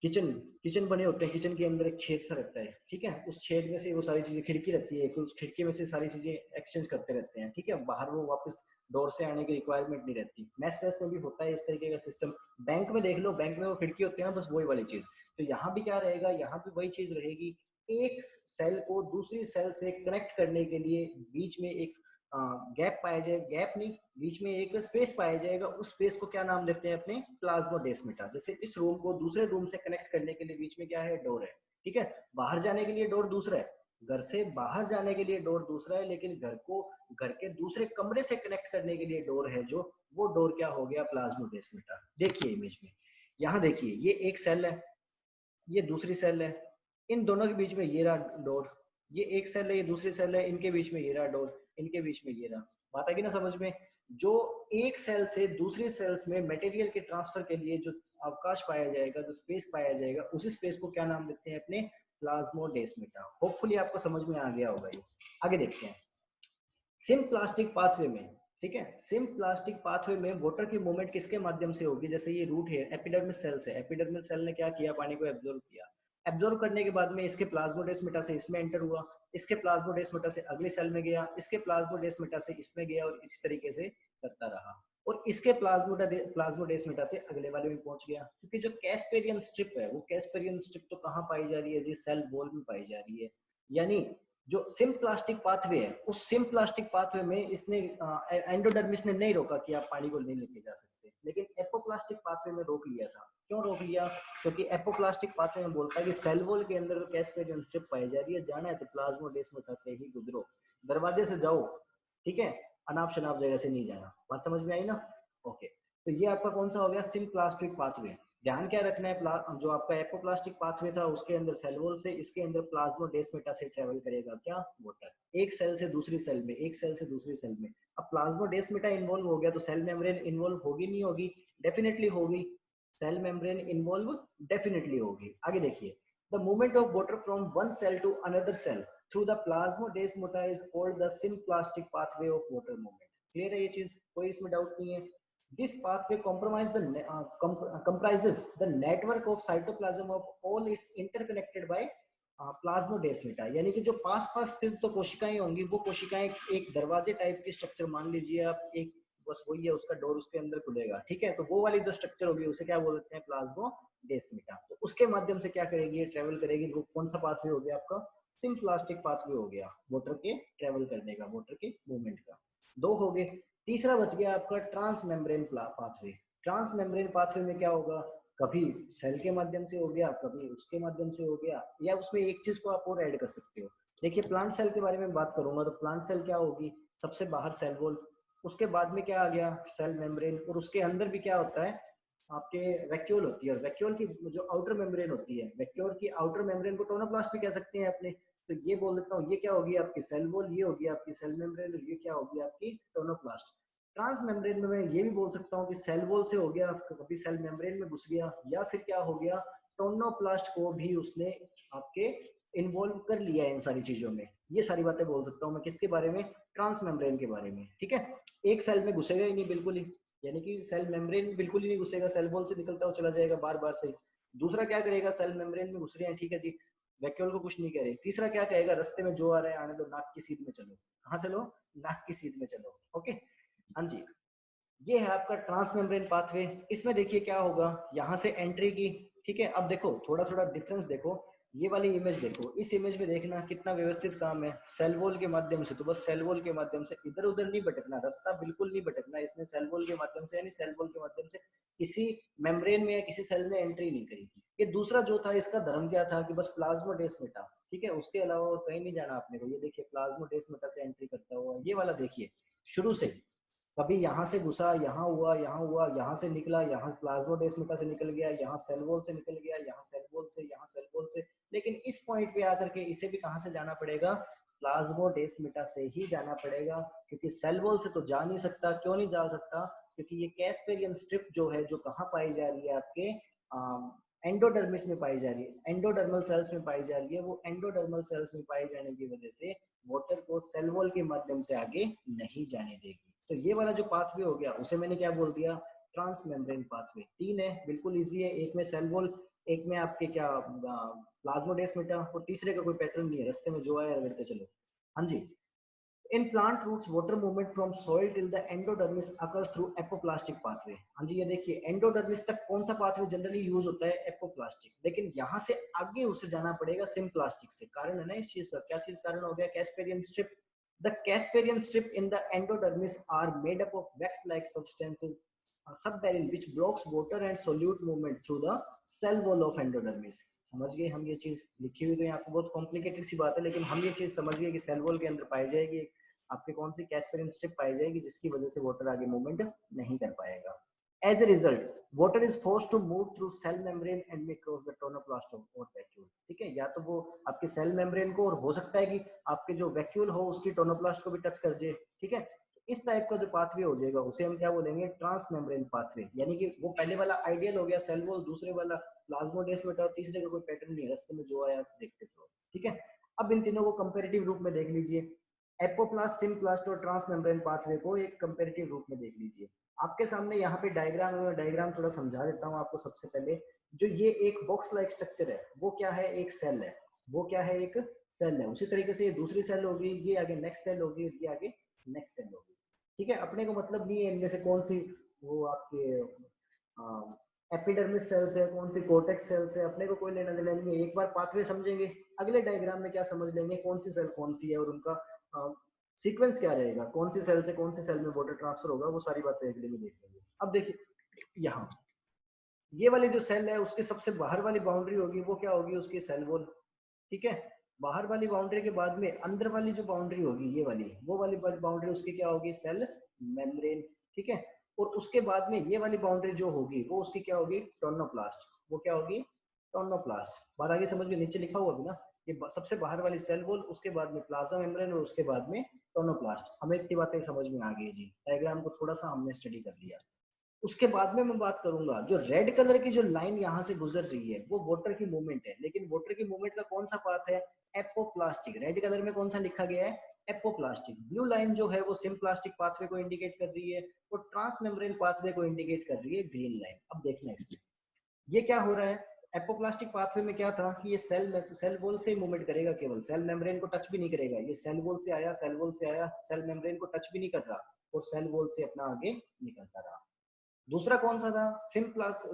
किचन बने होते हैं, किचन के अंदर एक छेद सा रहता है। ठीक है, उस छेद में से वो सारी चीजें, खिड़की रहती है, उस खिड़की में से सारी चीजें एक्सचेंज करते रहते हैं। ठीक है, बाहर वो वापस डोर से आने की रिक्वायरमेंट नहीं रहती। मैस वैस में भी होता है इस तरीके का सिस्टम। बैंक में देख लो, बैंक में वो खिड़की होती है ना, बस वही वाली चीज। तो यहाँ भी क्या रहेगा, यहाँ भी वही चीज रहेगी। एक सेल को दूसरी सेल से कनेक्ट करने के लिए बीच में एक गैप पाया जाएगा, गैप नहीं, बीच में एक स्पेस पाया जाएगा। उस स्पेस को क्या नाम देते हैं अपने, प्लाज्मोडेस्माटा। जैसे इस रूम को दूसरे रूम से कनेक्ट करने के लिए बीच में क्या है, डोर है। ठीक है, बाहर जाने के लिए डोर दूसरा है, घर से बाहर जाने के लिए डोर दूसरा है, लेकिन घर को घर के दूसरे कमरे से कनेक्ट करने के लिए डोर है, जो वो डोर क्या हो गया, प्लाज्मोडेस्माटा। देखिए इमेज में, यहाँ देखिए, ये एक सेल है, ये दूसरी सेल है, इन दोनों के बीच में ये रहा डोर। ये एक सेल है, ये दूसरी सेल है, इनके बीच में ये रहा डोर, इनके बीच में ये रहा। बात आ गई ना समझ में? जो एक सेल से दूसरी सेल्स में मटेरियल के ट्रांसफर के लिए जो अवकाश पाया जाएगा, जो स्पेस पाया जाएगा, उसी स्पेस को क्या नाम देते हैं अपने, प्लाज्मोडेस्माटा। होपफुली आपको समझ में आ गया होगा ये। आगे देखते हैं सिम्प्लास्टिक पाथवे में, ठीक है, सिम्प्लास्टिक पाथवे में वाटर की मूवमेंट किसके माध्यम से होगी? जैसे ये रूट है, एपिडर्मल सेल से, एपिडर्मल सेल ने क्या किया, पानी को एब्जॉर्ब किया, एब्जॉर्ब करने के बाद में इसके प्लाज्मोडेस्माटा से इसमें एंटर हुआ, इसके प्लाज्मोडेस्माटा से अगले सेल में गया, इसके प्लाज्मोडेस्माटा से इसमें गया और इसी तरीके से करता रहा और इसके प्लाज्मोडेस्माटा से अगले वाले में पहुंच गया। क्योंकि जो कैस्पेरियन स्ट्रिप है वो कैस्पेरियन स्ट्रिप तो कहाँ पाई जा रही है जी? सेल वॉल में पाई जा रही है। यानी जो सिम्प्लास्टिक पाथवे है उस सिम्प्लास्टिक पाथवे में इसने एंडोडर्मिस ने नहीं रोका कि आप पानी को नहीं लेके जा सकते, लेकिन एपोप्लास्टिक पाथवे में रोक लिया था। क्यों रोक लिया? क्योंकि एपोप्लास्टिक पाथवे में बोलता है कि सेल वॉल के अंदर कैस्पेरियन स्ट्रिप पाई जा रही है, जाना है तो प्लाज्मोडेस्माटा से ही गुजरो, दरवाजे से जाओ, ठीक है, अनाप शनाप जगह से नहीं जाना। बात समझ में आई ना? ओके, तो ये आपका कौन सा हो गया? Symplastic pathway. ध्यान क्या रखना है, जो आपका एपोप्लास्टिक पाथवे था उसके अंदर सेल वॉल से, इसके अंदर प्लाज्मोडेस्माटा से ट्रेवल करेगा क्या? वाटर, एक सेल से दूसरी सेल में, एक सेल से दूसरी सेल में। अब प्लाज्मोडेस्माटा इन्वॉल्व हो गया तो सेल मेम्ब्रेन इन्वॉल्व होगी नहीं होगी? डेफिनेटली होगी, सेल मेम्ब्रेन इन्वॉल्व डेफिनेटली होगी। आगे देखिए, the movement of water from one cell to another cell through the plasmodesmata is called the symplastic pathway of water movement. Clear है ये चीज? कोई इसमें डाउट नहीं है? This pathway comprises the network of cytoplasm of all its interconnected by plasmodesmata. यानी कि जो पास पास स्थित तो कोशिकाएं होंगी, वो कोशिकाएं एक दरवाजे टाइप की स्ट्रक्चर मान लीजिए आप, एक बस वही है, उसका डोर उसके अंदर खुलेगा, ठीक है, तो वो वाली जो स्ट्रक्चर होगी उसे क्या बोलते हैं? प्लाज्मोडेस्माटा। तो उसके माध्यम से क्या करेगी? ये ट्रेवल करेगी। वो कौन सा पाथवे हो गया आपका? सिम्प्लास्टिक पाथवे हो गया, वाटर के ट्रेवल करने का, वाटर के मूवमेंट का। दो हो गए। तीसरा बच गया आपका transmembrane pathway. Transmembrane pathway में क्या होगा? कभी सेल के माध्यम से हो गया, कभी उसके माध्यम से हो गया, या उसमें एक चीज को आप और ऐड कर सकते हो। देखिए प्लांट सेल के बारे में बात करूंगा तो प्लांट सेल क्या होगी? सबसे बाहर सेल वॉल, उसके बाद में क्या आ गया? सेल मेम्ब्रेन, और उसके अंदर भी क्या होता है? आपके वैक्यूल होती है, और वैक्यूल की जो आउटर मेम्ब्रेन होती है, वैक्यूल की आउटर मेम्ब्रेन को टोनोप्लास्ट भी कह सकते हैं अपने। तो ये बोल देता हूँ, ये क्या होगी? आपकी सेल वॉल, ये होगी आपकी सेल मेम्ब्रेन, और ये क्या होगी? आपकी टोनोप्लास्ट। ट्रांस मेम्ब्रेन में मैं ये भी बोल सकता हूँ कि सेल वॉल से हो गया, कभी सेल मेम्ब्रेन में घुस गया, या फिर क्या हो गया? टोनोप्लास्ट को भी उसने आपके इन्वॉल्व कर लिया इन सारी चीजों में। ये सारी बातें बोल सकता हूँ मैं किसके बारे में? ट्रांस मेम्ब्रेन के बारे में, ठीक है। एक सेल में घुसेगा ही नहीं बिल्कुल ही, यानी कि सेल मेम्ब्रेन बिल्कुल ही नहीं घुसेगा, सेल वॉल से निकलता हुआ चला जाएगा बार बार से। दूसरा क्या करेगा? सेल मेम्ब्रेन में घुस रहे हैं, ठीक है जी, वैक्यूल को कुछ नहीं कह रहे। तीसरा क्या कहेगा? रास्ते में जो आ रहा है आने दो, नाक की सीध में चलो। कहाँ चलो? नाक की सीध में चलो। ओके, हाँ जी, ये है आपका ट्रांस मेम्ब्रेन पाथवे। इसमें देखिए क्या होगा, यहाँ से एंट्री की, ठीक है। अब देखो थोड़ा थोड़ा डिफरेंस देखो, ये वाली इमेज देखो, इस इमेज में देखना कितना व्यवस्थित काम है। सेल वॉल के माध्यम से, तो बस सेल वॉल के माध्यम से, इधर उधर नहीं भटकना, रास्ता बिल्कुल नहीं भटकना, इसने सेल वॉल के माध्यम से, यानी सेल वॉल के माध्यम से किसी मेम्ब्रेन में या किसी सेल में एंट्री नहीं करी। ये दूसरा जो था, इसका धर्म क्या था कि बस प्लाज्मोडेस्माटा, ठीक है, उसके अलावा कहीं नहीं जाना आपने को। ये देखिए प्लाज्मोडेस्माटा से एंट्री करता हुआ, ये वाला देखिए शुरू से, कभी यहाँ से घुसा, यहाँ हुआ, यहाँ हुआ, यहाँ से निकला, यहाँ प्लाज्मोडेस्माटा से निकल गया, यहाँ सेल वॉल से निकल गया, यहाँ सेल वॉल से, यहाँ सेल वॉल से, लेकिन इस पॉइंट पे आकर के इसे भी कहाँ से जाना पड़ेगा? प्लाज्मोडेस्माटा से ही जाना पड़ेगा, क्योंकि सेल वॉल से तो जा नहीं सकता। क्यों नहीं जा सकता? क्योंकि ये कैस्पेरियन स्ट्रिप जो है, जो कहाँ पाई जा रही है? आपके एंडोडर्मिस में पाई जा रही है, एंडोडर्मल सेल्स में पाई जा रही है। वो एंडोडर्मल सेल्स में पाई जाने की वजह से वाटर को सेल वॉल के माध्यम से आगे नहीं जाने देगी। तो ये वाला जो पाथवे हो गया, उसे मैंने क्या बोल दिया? Transmembrane pathway. तीन है, बिल्कुल इजी है, एक में सेल वॉल, एक में आपके क्या प्लाज्मोडेस्माटा, और तीसरे का कोई पैटर्न नहीं है, रास्ते में जो आया करते चलो। हाँ जी, in plant roots water movement from soil till the endodermis occurs through apoplastic pathway. हाँ जी, ये देखिए एंडोडर्मिस तक कौन सा पाथवे जनरली यूज होता है? एपोप्लास्टिक। लेकिन यहाँ से आगे उसे जाना पड़ेगा सिम्प्लास्टिक से। कारण है ना इस चीज का, क्या चीज कारण हो गया? Casparian strip. The Casparian strip in the endodermis are made up of wax-like substances, subberil, which blocks water and solute movement through the cell wall of endodermis. समझ गए हम? ये चीज लिखी हुई तो यहाँ पे बहुत कॉम्प्लिकेटेड सी बात है, लेकिन हम ये चीज समझ गए कि सेल वॉल के अंदर पाई जाएगी आपके कौन सी? कैस्पेरियन स्ट्रिप पाई जाएगी, जिसकी वजह से वाटर आगे मूवमेंट नहीं कर पाएगा। As a result, water is forced to move through cell membrane and may cross the tonoplast or vacuole. ठीक है, या तो वो आपके सेल मेम्ब्रेन को, और हो सकता है कि आपके जो वैक्यूल हो उसकी टोनोप्लास्ट को भी टच कर जाए, ठीक है। इस टाइप का जो पाथवे हो जाएगा उसे हम क्या बोलेंगे, ट्रांस मेम्ब्रेन पाथवे। यानी कि वो पहले वाला आइडियल हो गया सेल वॉल, दूसरे वाला प्लाज्मोडेस्माटा, और तीसरे का कोई पैटर्न नहीं है, रास्ते में जो आया आप देखते हो। ठीक है, अब इन तीनों को कंपेरेटिव रूप में देख लीजिए, एपोप्लास्ट, सिम्प्लास्ट और ट्रांस मेम्ब्रेन पाथवे को एक कंपेरेटिव रूप में देख लीजिए। आपके सामने यहाँ पे डायग्राम है, डायग्राम थोड़ा समझा देता हूँ आपको। सबसे पहले जो ये एक बॉक्स लाइक स्ट्रक्चर है वो क्या है, एक सेल है। वो क्या है, एक सेल है। उसी तरीके से ये दूसरी सेल होगी, ये आगे नेक्स्ट सेल होगी, ये आगे नेक्स्ट सेल होगी। ठीक है, अपने को मतलब नहीं है इनमें से कौन सी वो आपके एपिडर्मिस सेल्स है, कौन सी कोर्टेक्स सेल्स है, अपने को कोई लेना देना नहीं है। एक बार पाथवे समझेंगे, अगले डायग्राम में क्या समझ लेंगे, कौन सी सेल कौन सी है और उनका सीक्वेंस क्या रहेगा, कौन सी सेल से कौन सी सेल में वाटर ट्रांसफर होगा, वो सारी बातें अगले में देख लेंगे। अब देखिए यहाँ ये वाली जो सेल है उसके सबसे बाहर वाली बाउंड्री होगी वो क्या होगी, उसकी सेल वॉल। ठीक है, बाहर वाली बाउंड्री के बाद में अंदर वाली जो बाउंड्री होगी ये वाली, वो वाली बाउंड्री उसकी क्या होगी, सेल मेम्ब्रेन। ठीक है, और उसके बाद में ये वाली बाउंड्री जो होगी वो उसकी क्या होगी, टर्नोप्लास्ट। वो क्या होगी, टर्नोप्लास्ट। बात आगे समझ में, नीचे लिखा हुआ भी ना, ये सबसे बाहर वाली सेल वॉल, उसके बाद में प्लाज्मा मेम्ब्रेन और उसके बाद में टर्नोप्लास्ट। हमें इतनी बातें समझ में आ गई जी, डायग्राम को थोड़ा सा हमने स्टडी कर लिया। उसके बाद में मैं बात करूंगा जो रेड कलर की जो लाइन यहाँ से गुजर रही है वो वाटर की मूवमेंट है, लेकिन वाटर की मूवमेंट का कौन सा पार्ट है, एपोप्लास्टिक। रेड कलर में कौन सा लिखा गया है, एपोप्लास्टिक। ब्लू लाइन जो है वो सिम्प्लास्टिक पाथवे को इंडिकेट कर रही है और ट्रांस मेम्ब्रेन पाथवे को इंडिकेट कर रही है ग्रीन लाइन। अब देखना इसमें ये क्या हो रहा है, एपोप्लास्टिक पाथवे में क्या था कि ये सेल वॉल से ही मूवमेंट करेगा, केवल सेल मेम्ब्रेन को टच भी नहीं करेगा। ये सेल वॉल से आया, सेल वॉल से आया, सेल मेम्ब्रेन को टच भी नहीं कर रहा और सेल वॉल से अपना आगे निकलता रहा। दूसरा कौन सा था,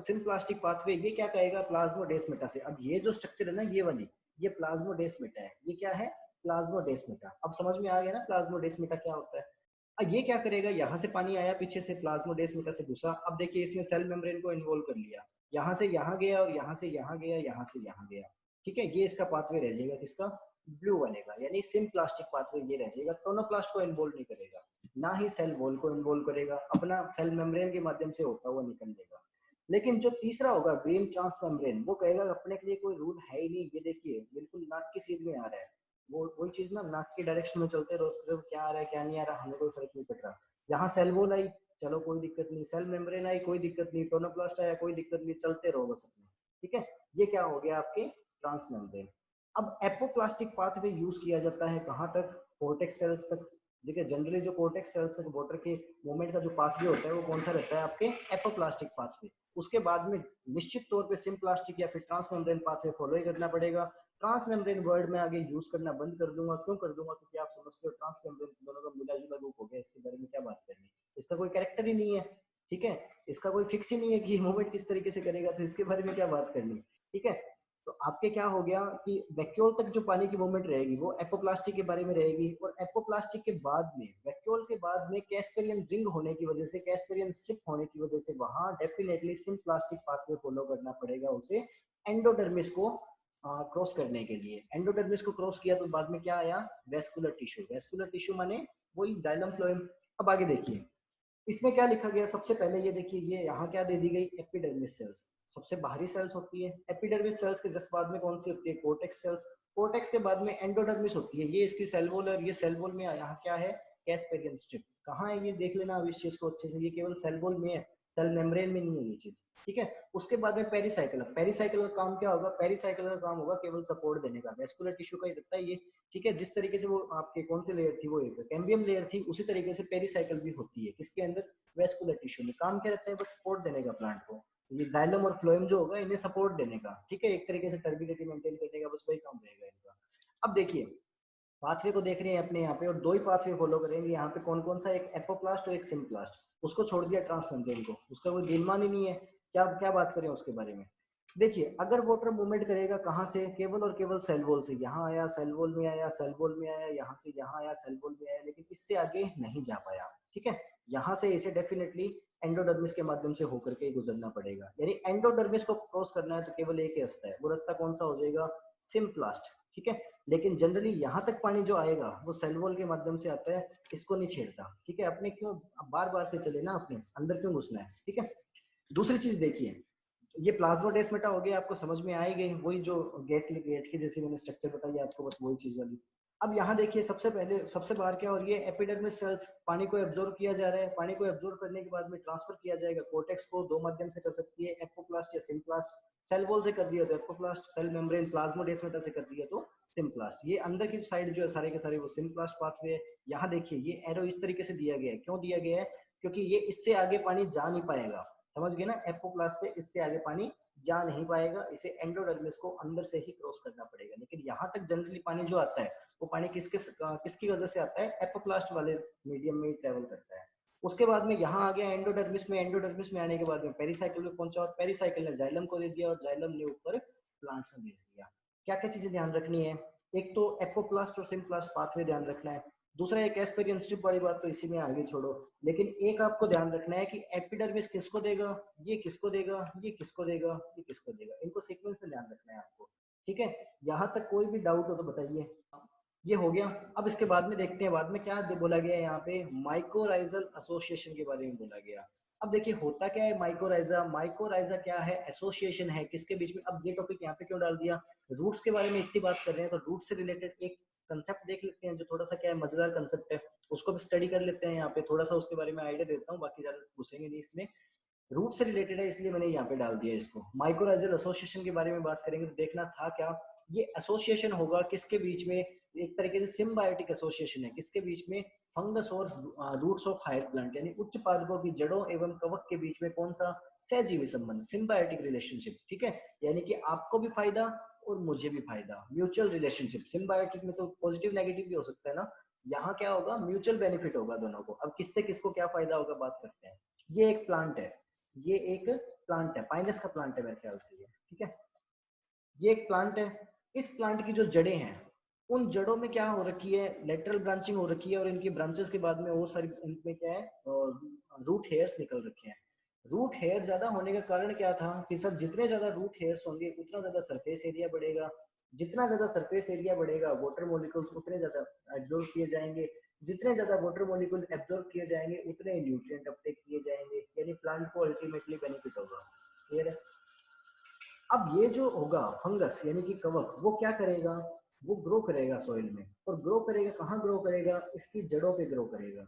सिम्प्लास्टिक पाथवे। ये क्या कहेगा, प्लाज्मोडेस्माटा से। अब ये जो स्ट्रक्चर है ना ये वाली, ये प्लाज्मोडेस्माटा है। ये क्या है, प्लाज्मोडेस्माटा। अब समझ में आ गया ना प्लाज्मोडेस्माटा क्या होता है। अब ये क्या करेगा, यहाँ से पानी आया पीछे से, प्लाज्मोडेस्माटा से घुसा। अब देखिए इसने सेल मेम्ब्रेन को इन्वॉल्व कर लिया, यहाँ से यहाँ गया और यहाँ से यहाँ गया, यहाँ से यहाँ गया। ठीक है, ये इसका पाथवे रह जाएगा, किसका, ब्लू बनेगा, यानी सिम्प्लास्टिक पाथवे ये रह जाएगा। टोनोप्लास्ट को इन्वॉल्व नहीं करेगा, ना ही सेल वॉल को इन्वॉल्व करेगा, अपना सेल मेम्ब्रेन के माध्यम से होता हुआ निकल देगा। लेकिन जो तीसरा होगा ग्रीन ट्रांस मेम्ब्रेन, वो कहेगा अपने के लिए कोई रूल है ही नहीं। ये देखिए बिल्कुल नाक की सीध में आ रहा है, वो वही चीज ना, नाक के डायरेक्शन में चलते रहो, क्या आ रहा है क्या नहीं आ रहा, हमें कोई फर्क नहीं पड़ रहा। यहाँ सेल वॉल आई, चलो कोई दिक्कत नहीं, सेल मेम्ब्रेन आई, कोई दिक्कत नहीं, टोनोप्लास्ट आया, कोई दिक्कत नहीं, चलते रहो बस अपने। ठीक है, ये क्या हो गया आपके ट्रांस मेम्ब्रेन। अब एपोप्लास्टिक पाथवे यूज किया जाता है कहाँ तक, कोर्टेक्स सेल्स तक। देखिए जनरली जो कोर्टेक्स सेल्स तक वाटर के मूवमेंट का जो पाथवे होता है वो कौन सा रहता है, आपके एपोप्लास्टिक पाथवे। उसके बाद में निश्चित तौर पे सिम्प्लास्टिक या फिर ट्रांस मेम्ब्रेन पाथवे फॉलो ही करना पड़ेगा। ट्रांस मेम्ब्रेन वर्ड में आगे यूज करना बंद कर दूंगा। क्यों कर दूंगा, क्योंकि आप समझते हो ट्रांस मेम्ब्रेन दोनों का मिला जुला रूप हो गया, इसके बारे में क्या बात करनी, इसका कोई कैरेक्टर ही नहीं है। ठीक है, इसका कोई फिक्स ही नहीं है कि मूवमेंट किस तरीके से करेगा, तो इसके बारे में क्या बात करनी। ठीक है, तो आपके क्या हो गया कि वैक्यूल तक जो पानी की मूवमेंट रहेगी वो एपोप्लास्टिक के बारे में रहेगी, और एपोप्लास्टिक के बाद में, वैक्यूल के बाद में कैस्पेरियन रिंग होने की वजह से, कैस्पेरियन स्ट्रिप होने की वजह से वहां डेफिनेटली सिम्प्लास्टिक पाथवे फॉलो करना पड़ेगा उसे एंडोडर्मिस को क्रॉस करने के लिए। एंडोडर्मिस को क्रॉस किया तो बाद में क्या आया, वेस्कुलर टिश्यू। वेस्कुलर टिश्यू माने वही जाइलम फ्लोएम। अब आगे देखिए इसमें क्या लिखा गया, सबसे पहले ये देखिए, ये यहाँ क्या दे दी गई, एपिडर्मिस सेल्स सबसे बाहरी सेल्स होती है। एपिडर्मिस सेल्स के जस्ट बाद में कौन सी होती है, कोर्टेक्स सेल्स। कोर्टेक्स के बाद में एंडोडर्मिस होती है, ये इसकी सेल वॉल है, और ये सेल वॉल में यहाँ क्या है, कैस्पेरियन स्ट्रिप। कहाँ है ये देख लेना अब इस चीज को अच्छे से, ये केवल सेल वॉल में है, सेल मेम्ब्रेन में नहीं है ये चीज। ठीक है, उसके बाद में पेरिसाइकिल। पेरिसाइकिल का काम क्या होगा, पेरिसाइकिल का काम होगा केवल सपोर्ट देने का, वेस्कुलर टिश्यू का ही रहता है ये। ठीक है, जिस तरीके से वो आपके कौन सी लेयर थी, वो एक कैम्बियम लेयर थी, उसी तरीके से पेरिसाइकिल भी होती है किसके अंदर, वेस्कुलर टिश्यू में। काम क्या रहता है, बस सपोर्ट देने का प्लांट को। ये जाइलम और फ्लोएम जो होगा इन्हें सपोर्ट देने का। ठीक है, एक तरीके से टर्बिडिटी मेंटेन करने का, बस वही काम रहेगा इनका। अब देखिए पाथवे को देख रहे हैं अपने यहाँ पे, और दो ही पाथवे फॉलो करेंगे यहाँ पे, कौन कौन सा, एक एपोप्लास्ट और एक सिम्प्लास्ट। उसको छोड़ दिया ट्रांस मेम्ब्रेन को, उसका कोई गेनमान ही नहीं है। क्या क्या बात करें उसके बारे में। देखिए अगर वाटर मूवमेंट करेगा कहाँ से, केवल और केवल सेल वॉल से। यहाँ आया, सेल वॉल में आया, सेल वॉल में आया, यहाँ से यहाँ आया, सेल वॉल में आया, लेकिन इससे आगे नहीं जा पाया। ठीक है, यहाँ से इसे डेफिनेटली एंडोडर्मिस के माध्यम से होकर के गुजरना पड़ेगा। यानी एंडोडर्मिस को क्रॉस करना है तो केवल एक ही रास्ता है, वो रास्ता कौन सा हो जाएगा, सिम्प्लास्ट। ठीक है, लेकिन जनरली यहाँ तक पानी जो आएगा वो सेल वॉल के माध्यम से आता है, इसको नहीं छेड़ता। ठीक है, अपने क्यों बार बार से चले ना, अपने अंदर क्यों घुसना है। ठीक है, दूसरी चीज देखिए, ये प्लाज्मोडेस्माटा हो गया, आपको समझ में आएगी, वही जो गेट की जैसे मैंने स्ट्रक्चर बताई आपको, बस वही चीज वाली। अब यहाँ देखिए सबसे बाहर क्या हो रही है, एपिडर्मिस सेल्स, पानी को एब्जॉर्ब किया जा रहा है, पानी को एब्जॉर्ब करने के बाद में ट्रांसफर किया जाएगा कोर्टेक्स को, दो माध्यम से कर सकती है, एपोप्लास्ट या सिम्प्लास्ट। सेल वॉल से कर दिया तो एपोप्लास्ट, सेल मेम्ब्रेन प्लाज्मोडेस्माटा से कर दिया तो सिम्प्लास्ट। ये अंदर की साइड जो है सारे के सारे वो सिम्प्लास्ट पाथवे है। यहाँ देखिए ये एरो इस तरीके से दिया गया है, क्यों दिया गया है, क्योंकि ये इससे आगे पानी जा नहीं पाएगा, समझ गए ना, एपोप्लास्ट से इससे आगे पानी जा नहीं पाएगा, इसे एंडोडर्मिस को अंदर से ही क्रॉस करना पड़ेगा। लेकिन यहाँ तक जनरली पानी जो आता है वो पानी किसकी वजह से आता है, एपोप्लास्ट वाले मीडियम में ही ट्रेवल करता है। उसके बाद में यहाँ आ गया एंडोडर्मिस में, एंडोडर्मिस में आने के बाद में पेरिसाइकिल में पहुंचा और पेरिसाइकिल ने जाइलम को दे दिया और जाइलम ने ऊपर प्लांट में भेज दिया। क्या क्या चीजें ध्यान रखनी है, एक तो एपोप्लास्ट और सिम्प्लास्ट पाथवे ध्यान रखना है, दूसरा एक एस्पेरियन स्ट्रिप वाली बात तो इसी में आगे छोड़ो, लेकिन एक आपको ध्यान रखना है कि एपिडर्मिस किसको देगा, ये किसको देगा, ये किसको देगा, ये किसको देगा, इनको सीक्वेंस में ध्यान रखना है आपको, ठीक है। यहाँ तक कोई भी डाउट हो तो बताइए। ये हो गया। अब इसके बाद में देखते हैं बाद में क्या बोला गया है, यहाँ पे माइकोराइजल एसोसिएशन के बारे में बोला गया। अब देखिए होता क्या है माइकोराइजा, माइकोराइजा क्या है, एसोसिएशन है किसके बीच में। अब ये टॉपिक यहाँ पे क्यों डाल दिया, रूट्स के बारे में इतनी बात कर रहे हैं तो रूट से रिलेटेड एक कंसेप्ट देख लेते हैं जो थोड़ा सा क्या है मजेदार कंसेप्ट है, उसको भी स्टडी कर लेते हैं। यहाँ पे थोड़ा सा उसके बारे में आइडिया देता हूँ, बाकी ज्यादा घुसेंगे नहीं इसमें, रूट से रिलेटेड है इसलिए मैंने यहाँ पे डाल दिया इसको। माइकोराइजल एसोसिएशन के बारे में बात करेंगे तो देखना था क्या, ये एसोसिएशन होगा किसके बीच में, एक तरीके से सिम्बायोटिक एसोसिएशन है, किसके बीच में, फंगस और रूट्स ऑफ हायर प्लांट, यानी उच्च पादपों की जड़ों एवं कवक के बीच में कौन सा, सहजीवी संबंध, सिम्बायोटिक रिलेशनशिप, ठीक है। यानी कि आपको भी फायदा और मुझे भी फायदा, म्यूचुअल रिलेशनशिप। सिम्बायोटिक में तो पॉजिटिव नेगेटिव भी हो सकता है ना, यहाँ क्या होगा, म्यूचुअल बेनिफिट होगा दोनों को। अब किससे किसको क्या फायदा होगा बात करते हैं। ये एक प्लांट है, ये एक प्लांट है, पाइनस का प्लांट है मेरे ख्याल से ये, ठीक है। ये एक प्लांट है, इस प्लांट की जो जड़ें हैं उन जड़ों में क्या हो रखी है, लेटरल ब्रांचिंग हो रखी है, और इनकी ब्रांचेस के बाद में और सारी इनमें क्या है, रूट हेयर्स निकल रखे हैं। रूट हेयर ज्यादा होने का कारण क्या था कि सर जितने ज्यादा रूट हेयर्स होंगे उतना ज्यादा सरफेस एरिया बढ़ेगा, जितना ज्यादा सरफेस एरिया बढ़ेगा वाटर मॉलिक्यूल्स उतने ज्यादा एब्जॉर्ब किए जाएंगे, जितने ज्यादा वाटर मॉलिक्यूल एब्जॉर्ब किए जाएंगे उतने न्यूट्रिएंट अपटेक किए जाएंगे, यानी प्लांट को अल्टीमेटली बेनिफिट होगा। क्लियर है। अब ये जो होगा फंगस यानी कि कवक, वो क्या करेगा, वो ग्रो करेगा सॉइल में, और ग्रो करेगा कहाँ ग्रो करेगा, इसकी जड़ों पे ग्रो करेगा,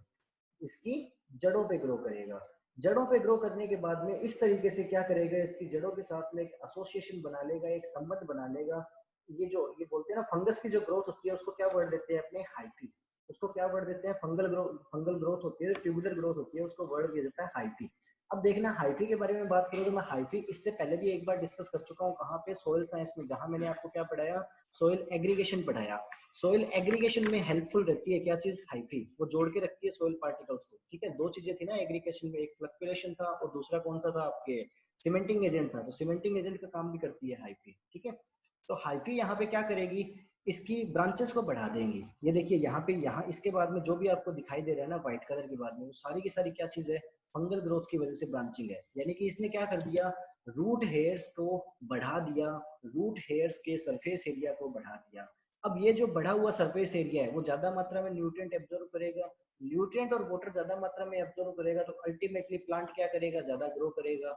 इसकी जड़ों पे ग्रो करेगा। जड़ों पे ग्रो करने के बाद में इस तरीके से क्या करेगा, इसकी जड़ों के साथ में एक एसोसिएशन बना लेगा, एक संबंध बना लेगा। ये बोलते हैं ना फंगस की जो ग्रोथ होती है उसको क्या वर्ड देते हैं अपने, हाइफी। उसको क्या वर्ड देते हैं, फंगल ग्रोथ होती है, ट्यूबुलर ग्रोथ होती है, उसको वर्ड दिया जाता है हाइफी। अब देखना हाइफी के बारे में बात करूँ तो मैं हाइफी इससे पहले भी एक बार डिस्कस कर चुका हूँ, कहाँ पे, सोइल साइंस में, जहाँ मैंने आपको क्या पढ़ाया, सोइल एग्रीगेशन पढ़ाया। सोइल एग्रीगेशन में हेल्पफुल रहती है क्या चीज, हाइफी, वो जोड़ के रखती है सोइल पार्टिकल्स को, ठीक है। दो चीजें थी ना एग्रीगेशन में, एक फ्लक्चुएशन था और दूसरा कौन सा था आपके, सीमेंटिंग एजेंट था, तो सीमेंटिंग एजेंट का काम भी करती है हाइफी, ठीक है। तो हाइफी यहाँ पे क्या करेगी, इसकी ब्रांचेस को बढ़ा देंगी। ये देखिए यहाँ पे, यहाँ इसके बाद में जो भी आपको दिखाई दे रहा है ना व्हाइट कलर के बाद में, वो सारी की सारी क्या चीज है, फंगल ग्रोथ की वजह से ब्रांचिंग है। यानी कि इसने क्या कर दिया, रूट हेयर्स को बढ़ा दिया, रूट हेयर्स के सरफेस एरिया को बढ़ा दिया। अब ये जो बढ़ा हुआ सरफेस एरिया है वो ज्यादा मात्रा में न्यूट्रिएंट एब्जॉर्ब करेगा, न्यूट्रिएंट और वाटर ज्यादा मात्रा में एब्जॉर्ब करेगा तो अल्टीमेटली प्लांट क्या करेगा, ज्यादा ग्रो करेगा,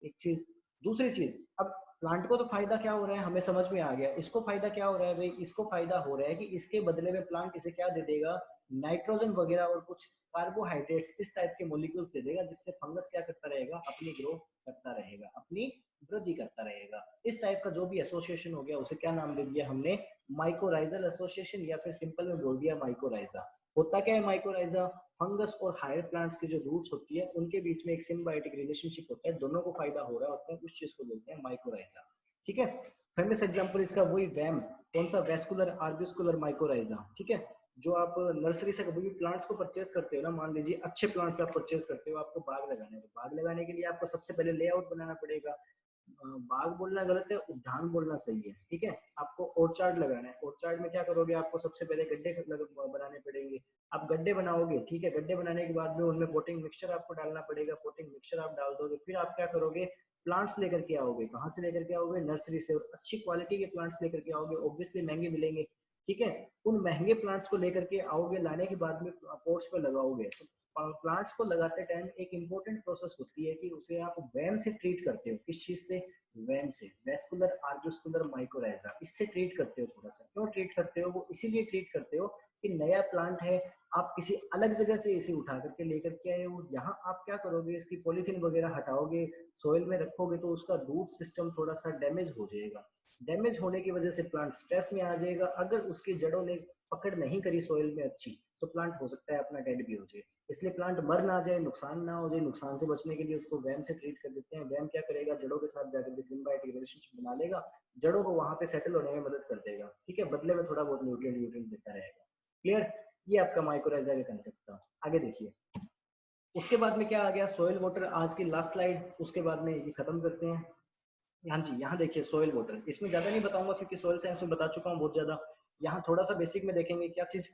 एक चीज। दूसरी चीज, अब प्लांट को तो फायदा क्या हो रहा है हमें समझ में आ गया, इसको फायदा क्या हो रहा है भाई, इसको फायदा हो रहा है कि इसके बदले में प्लांट इसे क्या दे देगा, नाइट्रोजन वगैरह और कुछ कार्बोहाइड्रेट्स इस टाइप के मॉलिक्यूल्स दे देगा, जिससे फंगस क्या करता रहेगा, अपनी ग्रो करता रहेगा, अपनी वृद्धि करता रहेगा। इस टाइप का जो भी एसोसिएशन हो गया उसे क्या नाम दे दिया हमने, माइकोराइजल एसोसिएशन, या फिर सिंपल में बोल दिया माइकोराइजा। होता क्या है माइकोराइजा, फंगस और हायर प्लांट्स की जो रूट्स होती है उनके बीच में एक सिम्बायोटिक रिलेशनशिप होता है, दोनों को फायदा हो रहा होता है, उस चीज को बोलते हैं माइकोराइजा, ठीक है। फेमस एग्जांपल इसका वही वैम, कौन सा, वेस्कुलर आर्बिस्कुलर माइकोराइजा, ठीक है। जो आप नर्सरी से कभी भी प्लांट्स को परचेज करते हो ना, मान लीजिए अच्छे प्लांट्स आप परचेज करते हो, आपको बाग लगाने, तो बाग लगाने के लिए आपको सबसे पहले लेआउट बनाना पड़ेगा। बाग बोलना गलत है, उद्यान बोलना सही है, ठीक है। आपको ऑर्चार्ड लगाना है, ऑर्चार्ड में क्या करोगे, आपको सबसे पहले गड्ढे बनाने पड़ेंगे। आप गड्ढे बनाओगे, ठीक है, गड्ढे बनाने के बाद में उनमें पोटिंग मिक्सचर आपको डालना पड़ेगा, पोटिंग मिक्सचर आप डाल दोगे, फिर आप क्या करोगे, प्लांट्स लेकर के आओगे, कहाँ से लेकर के आओगे, नर्सरी से, और अच्छी क्वालिटी के प्लांट्स लेकर के आओगे, ऑब्वियसली महंगे मिलेंगे, ठीक है। उन महंगे प्लांट्स को लेकर के आओगे, लाने के बाद में पोट्स पे लगाओगे, तो प्लांट्स को लगाते टाइम एक इम्पोर्टेंट प्रोसेस होती है कि उसे आप वैम से ट्रीट करते हो। किस चीज से? वैम से, वेस्कुलर आर्गोस्कुलर माइकोराइजा, इससे ट्रीट करते हो। थोड़ा सा क्यों ट्रीट करते हो? वो इसीलिए ट्रीट करते हो कि नया प्लांट है, आप किसी अलग जगह से इसे उठा करके लेकर के आए हो, यहाँ आप क्या करोगे, इसकी पॉलीथीन वगैरह हटाओगे, सोइल में रखोगे तो उसका रूट सिस्टम थोड़ा सा डैमेज हो जाएगा। डैमेज होने की वजह से प्लांट स्ट्रेस में आ जाएगा। अगर उसकी जड़ों ने पकड़ नहीं करी सोइल में अच्छी, तो प्लांट हो सकता है अपना डेड भी हो जाए। इसलिए प्लांट मर ना जाए, नुकसान ना हो जाए, नुकसान से बचने के लिए उसको वैम से ट्रीट कर देते हैं। वैम क्या करेगा, जड़ों के साथ जाकर के सिम्बायोटिक रिलेशनशिप बना लेगा, जड़ों को वहां पे सेटल होने में मदद कर देगा। ठीक है, बदले में थोड़ा बहुत न्यूट्रिएंट देता रहेगा। क्लियर? ये आपका माइक्रोराइजा का कंसेप्ट था। आगे देखिए, उसके बाद में क्या आ गया, सोइल वाटर। आज की लास्ट स्लाइड, उसके बाद में ये खत्म करते हैं। हाँ जी, यहाँ देखिए सोइल वाटर, इसमें ज्यादा नहीं बताऊंगा क्योंकि सोइल साइंस में बता चुका हूँ बहुत ज्यादा। यहाँ थोड़ा सा बेसिक में देखेंगे क्या चीज,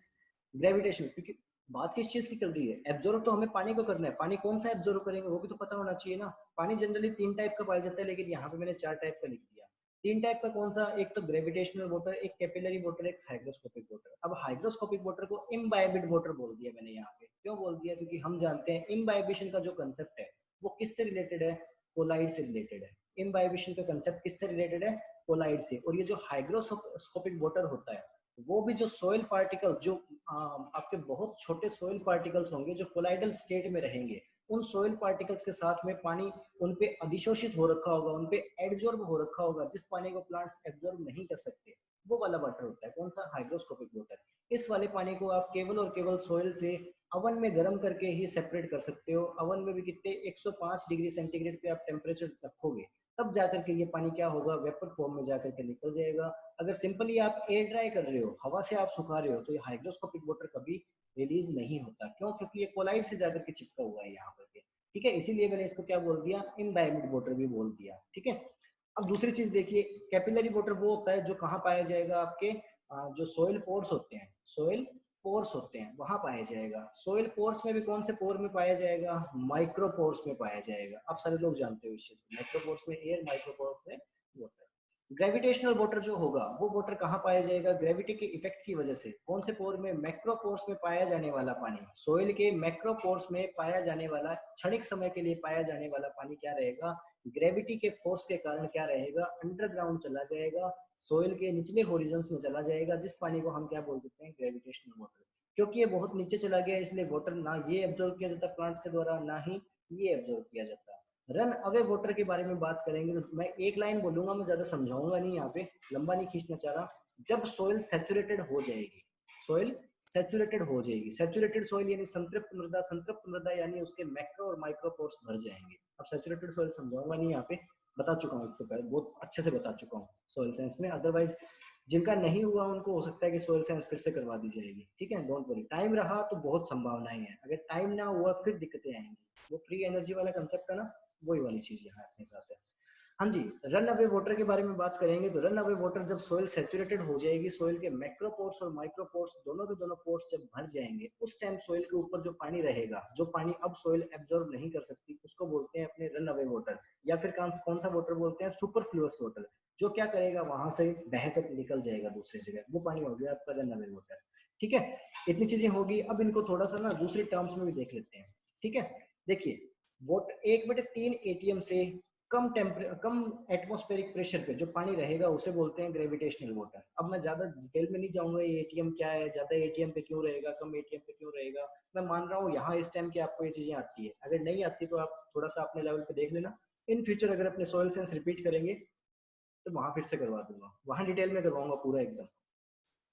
ग्रेविटेशन। क्योंकि बात किस चीज की कर रही है, एब्जॉर्व तो हमें पानी को करना है। पानी कौन सा एब्जॉर्व करेंगे वो भी तो पता होना चाहिए ना। पानी जनरली 3 टाइप का पाया जाता है, लेकिन यहाँ पे मैंने 4 टाइप का लिख दिया। 3 टाइप का कौन सा, एक तो ग्रेविटेशनल वाटर, एक कैपिलरी वाटर, एक हाइग्रोस्कोपिक वाटर। अब हाइग्रोस्कोपिक वाटर को इम्बाइबिड वाटर बोल दिया मैंने यहाँ पे। क्यों बोल दिया? क्योंकि हम जानते हैं इम्बाइबिशन का जो कंसेप्ट है वो किससे रिलेटेड है, कोलाइड से रिलेटेड है। इम्बाइबिशन का कंसेप्ट किससे रिलेटेड है, कोलाइड से। और ये जो हाइग्रोस्कोपिक वाटर होता है वो भी जो सोइल पार्टिकल, जो आपके बहुत छोटे सोइल पार्टिकल्स होंगे जो कोलाइडल स्टेट में रहेंगे, उन सोइल पार्टिकल्स के साथ में पानी उन पे अधिशोषित हो रखा होगा, उन पे एब्जॉर्ब हो रखा होगा, जिस पानी को प्लांट्स एब्जॉर्ब नहीं कर सकते, वो वाला वाटर होता है। कौन सा? Hygroscopic water. इस वाले पानी को आप केवल और केवल सोइल से अवन में गर्म करके ही सेपरेट कर सकते हो। अवन में भी कितने, 105 डिग्री सेंटीग्रेड पे आप टेम्परेचर रखोगे, तब जाकर के ये पानी क्या होगा, वेपर फॉर्म में जाकर के निकल जाएगा। अगर सिंपली आप एयर ड्राई कर रहे हो, हवा से आप सुखा रहे हो, तो ये हाइग्रोस्कोपिक वाटर कभी रिलीज नहीं होता। क्यों? क्योंकि ये कोलाइड से जाकर के चिपका हुआ है यहाँ पर के। ठीक है, इसीलिए मैंने इसको क्या बोल दिया, इम्बाइबिड वाटर भी बोल दिया। ठीक है, अब दूसरी चीज देखिए, कैपिलरी वाटर वो होता है जो कहाँ पाया जाएगा, आपके जो सोइल पोर्स होते हैं, सोइल पोर्स होते हैं वहां पाया जाएगा। सोइल पोर्स में भी कौन से पोर में पाया जाएगा, माइक्रो पोर्स में पाया जाएगा। आप सारे लोग जानते हो इस चीज को, माइक्रो पोर्स में एयर, माइक्रो पोर्स में वाटर। ग्रेविटेशनल वाटर जो होगा वो वाटर कहाँ पाया जाएगा, ग्रेविटी के इफेक्ट की वजह से कौन से पोर में, मैक्रो पोर्स में पाया जाने वाला पानी। सोइल के मैक्रो पोर्स में पाया जाने वाला, क्षणिक समय के लिए पाया जाने वाला पानी क्या रहेगा, ग्रेविटी के फोर्स के कारण क्या रहेगा, अंडरग्राउंड चला जाएगा, सोइल के निचले होरिजन्स में चला जाएगा, जिस पानी को हम क्या बोल देते हैं, ग्रेविटेशनल वाटर। क्योंकि ये बहुत नीचे चला गया, इसलिए वाटर ना ये एब्जॉर्ब किया जाता प्लांट्स के द्वारा, ना ही ये एब्जॉर्ब किया जाता। रन अवे वाटर के बारे में बात करेंगे तो मैं एक लाइन बोलूंगा, मैं ज्यादा समझाऊंगा नहीं, यहाँ पे लंबा नहीं खींचना चाह रहा। जब सोइल सैचुरेटेड हो जाएगी, सोइल सैचुरेटेड हो जाएगी, सैचुरेटेड सोइल यानी संतृप्त मृदा, संतृप्त मृदा यानी उसके मैक्रो और माइक्रो पोर्स भर जाएंगे। अब सैचुरेटेड सोइल समझाऊंगा नहीं, यहाँ पे बता चुका हूँ, इससे पहले बहुत अच्छे से बता चुका हूँ सोइल साइंस में। अदरवाइज जिनका नहीं हुआ उनको हो सकता है कि सोइल साइंस फिर से करवा दी जाएगी। ठीक है, डोंट वरी, टाइम रहा तो बहुत संभावनाएं हैं, अगर टाइम ना हुआ फिर दिक्कतें आएंगी। वो फ्री एनर्जी वाला कंसेप्ट है ना, वही वाली चीज यहाँ अपने साथ है। हाँ जी, रन अवे वाटर के बारे में बात करेंगे तो रन अवे वाटर जब सोइल सैचुरेटेड हो जाएगी, सोइल के मैक्रो पोर्स और माइक्रो पोर्स दोनों के दोनों पोर्स जब भर जाएंगे, उस टाइम सोइल के ऊपर जो पानी रहेगा, जो पानी अब सोइल एब्जॉर्ब नहीं कर सकती, उसको बोलते हैं अपने रन अवे वाटर। या फिर कौन सा वाटर बोलते हैं, सुपरफ्लुअस वाटर, जो क्या करेगा, वहां से बहकर निकल जाएगा दूसरी जगह, वो पानी हो गया आपका रन अवे वाटर। ठीक है, इतनी चीजें होगी। अब इनको थोड़ा सा ना दूसरे टर्म्स में भी देख लेते हैं। ठीक है, देखिए, वोट 1/3 एटीएम से कम एटमॉस्फेरिक प्रेशर पे जो पानी रहेगा उसे बोलते हैं ग्रेविटेशनल वाटर। अब मैं ज्यादा डिटेल में नहीं जाऊंगा ये एटीएम क्या है, ज्यादा एटीएम पे क्यों रहेगा, कम एटीएम पे क्यों रहेगा। मैं मान रहा हूँ यहाँ इस टाइम की आपको ये चीजें आती है, अगर नहीं आती तो आप थोड़ा सा अपने लेवल पे देख लेना। इन फ्यूचर अगर अपने सॉइल साइंस रिपीट करेंगे तो वहां फिर से करवा दूंगा, वहां डिटेल में करवाऊंगा पूरा एकदम।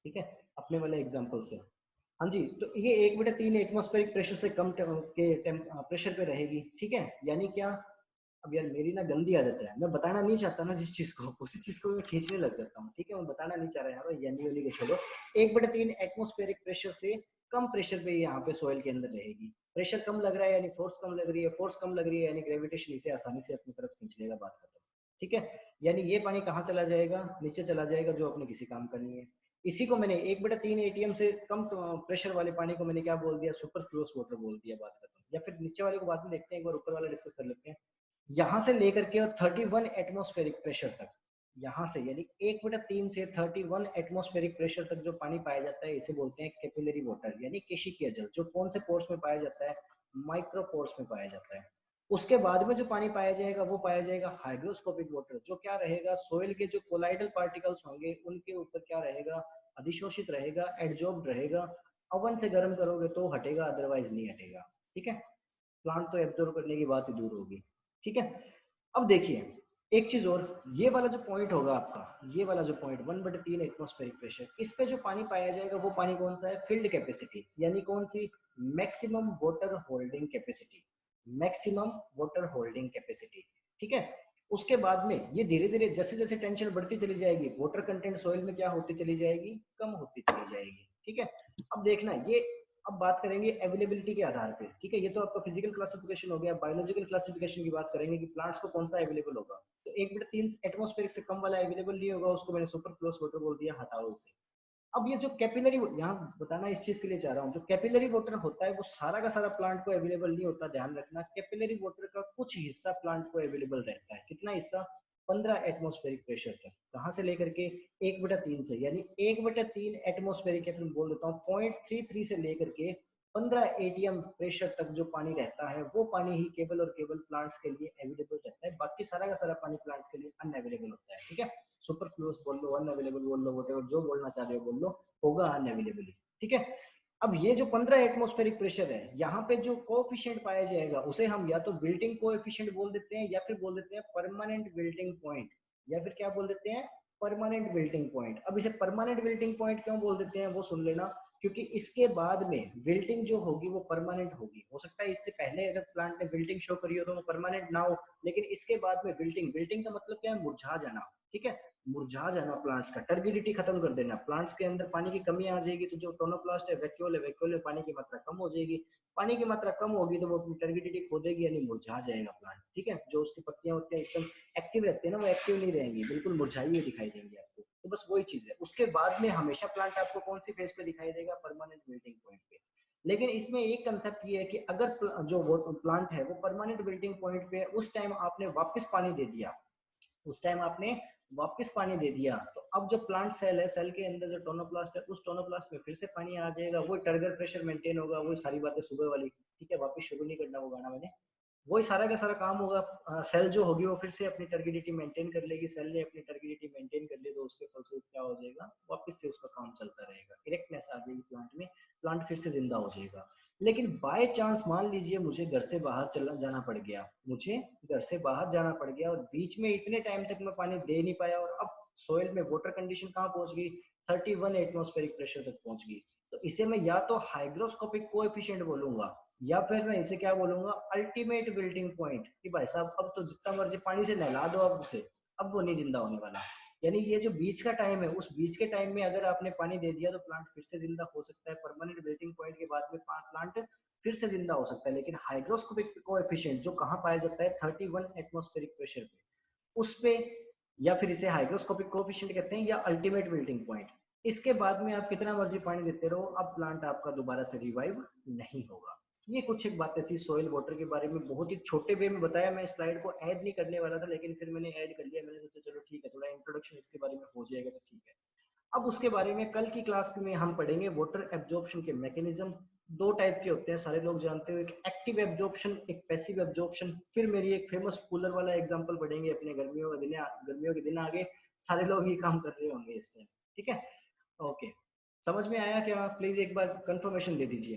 ठीक है, अपने वाले एग्जाम्पल से। हाँ जी, तो ये 1/3 एटमॉस्फेरिक प्रेशर से कम के प्रेशर पे रहेगी। ठीक है, यानी क्या, अब यार मेरी ना गंदी आदत है, मैं बताना नहीं चाहता ना जिस चीज को, उसी चीज को मैं खींचने लग जाता हूँ। ठीक है, मैं बताना नहीं चाह रहा यहाँ यानी वाली को छोड़ो। 1/3 एटमॉस्फेरिक प्रेशर से कम प्रेशर पे यहाँ पे सोइल के अंदर रहेगी। प्रेशर कम लग रहा है यानी फोर्स कम लग रही है, फोर्स कम लग रही है यानी ग्रेविटेशन इसे आसानी से अपनी तरफ खींच लेगा, बात खत्म। ठीक है, यानी ये पानी कहाँ चला जाएगा, नीचे चला जाएगा, जो अपने किसी काम का नहीं है। इसी को मैंने 1/3 एटीएम से कम प्रेशर वाले पानी को मैंने क्या बोल दिया, सुपरफ्लुअस वाटर बोल दिया, बात खत्म। या फिर नीचे वाले को बाद में देखते हैं, एक बार ऊपर वाला डिस्कस कर लेते हैं। यहाँ से लेकर के और 31 एटमॉस्फेरिक प्रेशर तक, यहाँ से यानी 1/3 से 31 एटमॉस्फेरिक प्रेशर तक जो पानी पाया जाता है इसे बोलते हैं कैपिलरी वाटर यानी केशिकीय जल। जो कौन से पोर्स में पाया जाता है, माइक्रोपोर्स में पाया जाता है। उसके बाद में जो पानी पाया जाएगा वो पाया जाएगा हाइग्रोस्कोपिक वाटर, जो क्या रहेगा, सोइल के जो कोलाइडल पार्टिकल्स होंगे उनके ऊपर क्या रहेगा, अधिशोषित रहेगा, एडजॉर्ब्ड रहेगा। ओवन से गर्म करोगे तो हटेगा, अदरवाइज नहीं हटेगा। ठीक है, प्लांट तो एब्जॉर्ब करने की बात ही दूर होगी। ठीक है, अब देखिए एक चीज और, ये वाला जो पॉइंट होगा आपका, ये वाला जो पॉइंट 1/3 एटमॉस्फेरिक प्रेशर, इस पे जो पानी पाया जाएगा वो पानी कौन सा है, फील्ड कैपेसिटी, यानी कौन सी, maximum water holding capacity, maximum water holding capacity. ठीक है, उसके बाद में ये धीरे धीरे जैसे जैसे टेंशन बढ़ती चली जाएगी, वाटर कंटेंट सॉइल में क्या होती चली जाएगी, कम होती चली जाएगी। ठीक है, अब देखना ये, अब बात करेंगे अवेलेबिलिटी के आधार पे। ठीक है, ये तो आपका फिजिकल क्लासिफिकेशन हो गया। बायोलॉजिकल क्लासिफिकेशन की बात करेंगे कि प्लांट्स को कौन सा अवेलेबल होगा, तो 1/3 एटमॉस्फेरिक से कम वाला अवेलेबल नहीं होगा, उसको मैंने सुपरफ्लुअस वाटर बोल दिया, हटाओ उसे। अब ये जो कैपिलरी, यहाँ बताना इस चीज के लिए चाह रहा हूँ, जो कैपिलरी वाटर होता है वो सारा का सारा प्लांट को अवेलेबल नहीं होता, ध्यान रखना। कैपिलरी वाटर का कुछ हिस्सा प्लांट को अवेलेबल रहता है, कितना हिस्सा, 15 एटमॉस्फेरिक प्रेशर तक। कहाँ से लेकर के, 1/3 से, यानी 1/3 एटमॉस्फेरिक, या फिर बोल देता हूँ 0.33 से लेकर के 15 एटीएम प्रेशर तक जो पानी रहता है वो पानी ही केवल और केवल प्लांट्स के लिए अवेलेबल रहता है। बाकी सारा का सारा पानी प्लांट्स के लिए अनअवेलेबल होता है। ठीक है, सुपरफ्लुअस बोल लो, अनअवेलेबल बोल लो, व्हाटएवर जो बोलना चाह रहे हो बोल लो, होगा अनअवेलेबल। ठीक है, अब ये जो 15 एटमॉस्फेरिक प्रेशर है, यहाँ पे जो कोएफिशिएंट पाया जाएगा उसे हम या तो बिल्टिंग कोएफिशिएंट बोल देते हैं, या फिर बोल देते हैं परमानेंट बिल्टिंग पॉइंट, या फिर क्या बोल देते हैं, परमानेंट बिल्टिंग पॉइंट। अब इसे परमानेंट बिल्टिंग पॉइंट क्यों बोल देते हैं वो सुन लेना, क्योंकि इसके बाद में बिल्टिंग जो होगी वो परमानेंट होगी। हो सकता है इससे पहले अगर प्लांट ने बिल्टिंग शो करी हो तो वो परमानेंट ना हो, लेकिन इसके बाद में बिल्टिंग, बिल्टिंग का मतलब क्या है, मुरझा जाना। ठीक है, मुरझा जाना प्लांट्स का, टर्बिडिटी खत्म कर देना। प्लांट्स के अंदर पानी की कमी आ जाएगी तो जो टोनोप्लास्ट है, वैक्यूल है, वैक्यूल में पानी की मात्रा कम हो जाएगी। पानी की मात्रा कम होगी तो वो अपनी टर्बिडिटी खो देगी, यानी मुरझा जाएगा प्लांट। ठीक है, जो उसकी पत्तियां होती हैं एकदम एक्टिव रहती है ना, वो एक्टिव नहीं रहेंगी, बिल्कुल मुरझाई हुई दिखाई देंगी आपको। तो बस वही चीज है। उसके बाद में हमेशा प्लांट आपको कौन सी फेज पे दिखाई देगा, परमानेंट बिल्टिंग पॉइंट पे। लेकिन इसमें एक कंसेप्ट ये है कि अगर जो प्लांट है वो परमानेंट बिल्टिंग पॉइंट पे, उस टाइम आपने वापस पानी दे दिया, उस टाइम आपने वापस पानी दे दिया, तो अब जो प्लांट सेल है, सेल के अंदर जो टोनोप्लास्ट है, उस टोनोप्लास्ट में फिर से पानी आ जाएगा, वो टर्गर प्रेशर मेंटेन होगा, वो सारी बातें सुबह वाली। ठीक है, वापस शुरू नहीं करना वो गाना मैंने, वही सारा का सारा काम होगा। सेल जो होगी वो फिर से अपनी टर्गिडिटी मेंटेन कर लेगी, सेल ने अपनी टर्गिडिटी मेंटेन कर ली तो उसके फलस्वरूप क्या हो जाएगा, वापस से उसका काम चलता रहेगा, इरेक्टनेस आ जाएगी प्लांट में, प्लांट फिर से जिंदा हो जाएगा। लेकिन बाय चांस मान लीजिए मुझे घर से बाहर चला जाना पड़ गया, मुझे घर से बाहर जाना पड़ गया और बीच में इतने टाइम तक मैं पानी दे नहीं पाया, और अब सोइल में वाटर कंडीशन कहाँ पहुंच गई, 31 एटमॉस्फेरिक प्रेशर तक पहुंच गई, तो इसे मैं या तो हाइग्रोस्कोपिक कोएफिशिएंट बोलूंगा, या फिर मैं इसे क्या बोलूंगा, अल्टीमेट बिल्टिंग पॉइंट, कि भाई साहब अब तो जितना मर्जी पानी से नहला दो अब उसे, अब वो नहीं जिंदा होने वाला। यानी ये जो बीच का टाइम है, उस बीच के टाइम में अगर आपने पानी दे दिया तो प्लांट फिर से जिंदा हो सकता है, परमानेंट बिल्टिंग पॉइंट के बाद में प्लांट फिर से जिंदा हो सकता है। लेकिन हाइग्रोस्कोपिक कोएफिशिएंट जो कहाँ पाया जाता है, 31 एटमॉस्फेरिक प्रेशर पे, उस पे, या फिर इसे हाइग्रोस्कोपिक कोएफिशिएंट कहते हैं, या अल्टीमेट बिल्टिंग पॉइंट। इसके बाद में आप कितना मर्जी पानी देते रहो, अब प्लांट आपका दोबारा से रिवाइव नहीं होगा। ये कुछ एक बातें थी सॉइल वाटर के बारे में, बहुत ही छोटे वे में बताया। मैं स्लाइड को ऐड नहीं करने वाला था, लेकिन फिर मैंने ऐड कर लिया, मैंने सोचा चलो ठीक है, थोड़ा इंट्रोडक्शन इसके बारे में हो जाएगा तो ठीक है। अब उसके बारे में कल की क्लास में हम पढ़ेंगे वाटर एब्जॉर्प्शन के मैकेनिज्म। दो टाइप के होते हैं, सारे लोग जानते हो, एक एक्टिव एब्जॉर्प्शन, एक पैसिव एब्जॉर्प्शन। फिर मेरी एक फेमस कूलर वाला एग्जांपल पढ़ेंगे अपने गर्मियों के दिन आगे, सारे लोग ये काम कर रहे होंगे इस टाइम। ठीक है, ओके, समझ में आया क्या? प्लीज एक बार कंफर्मेशन दे दीजिए।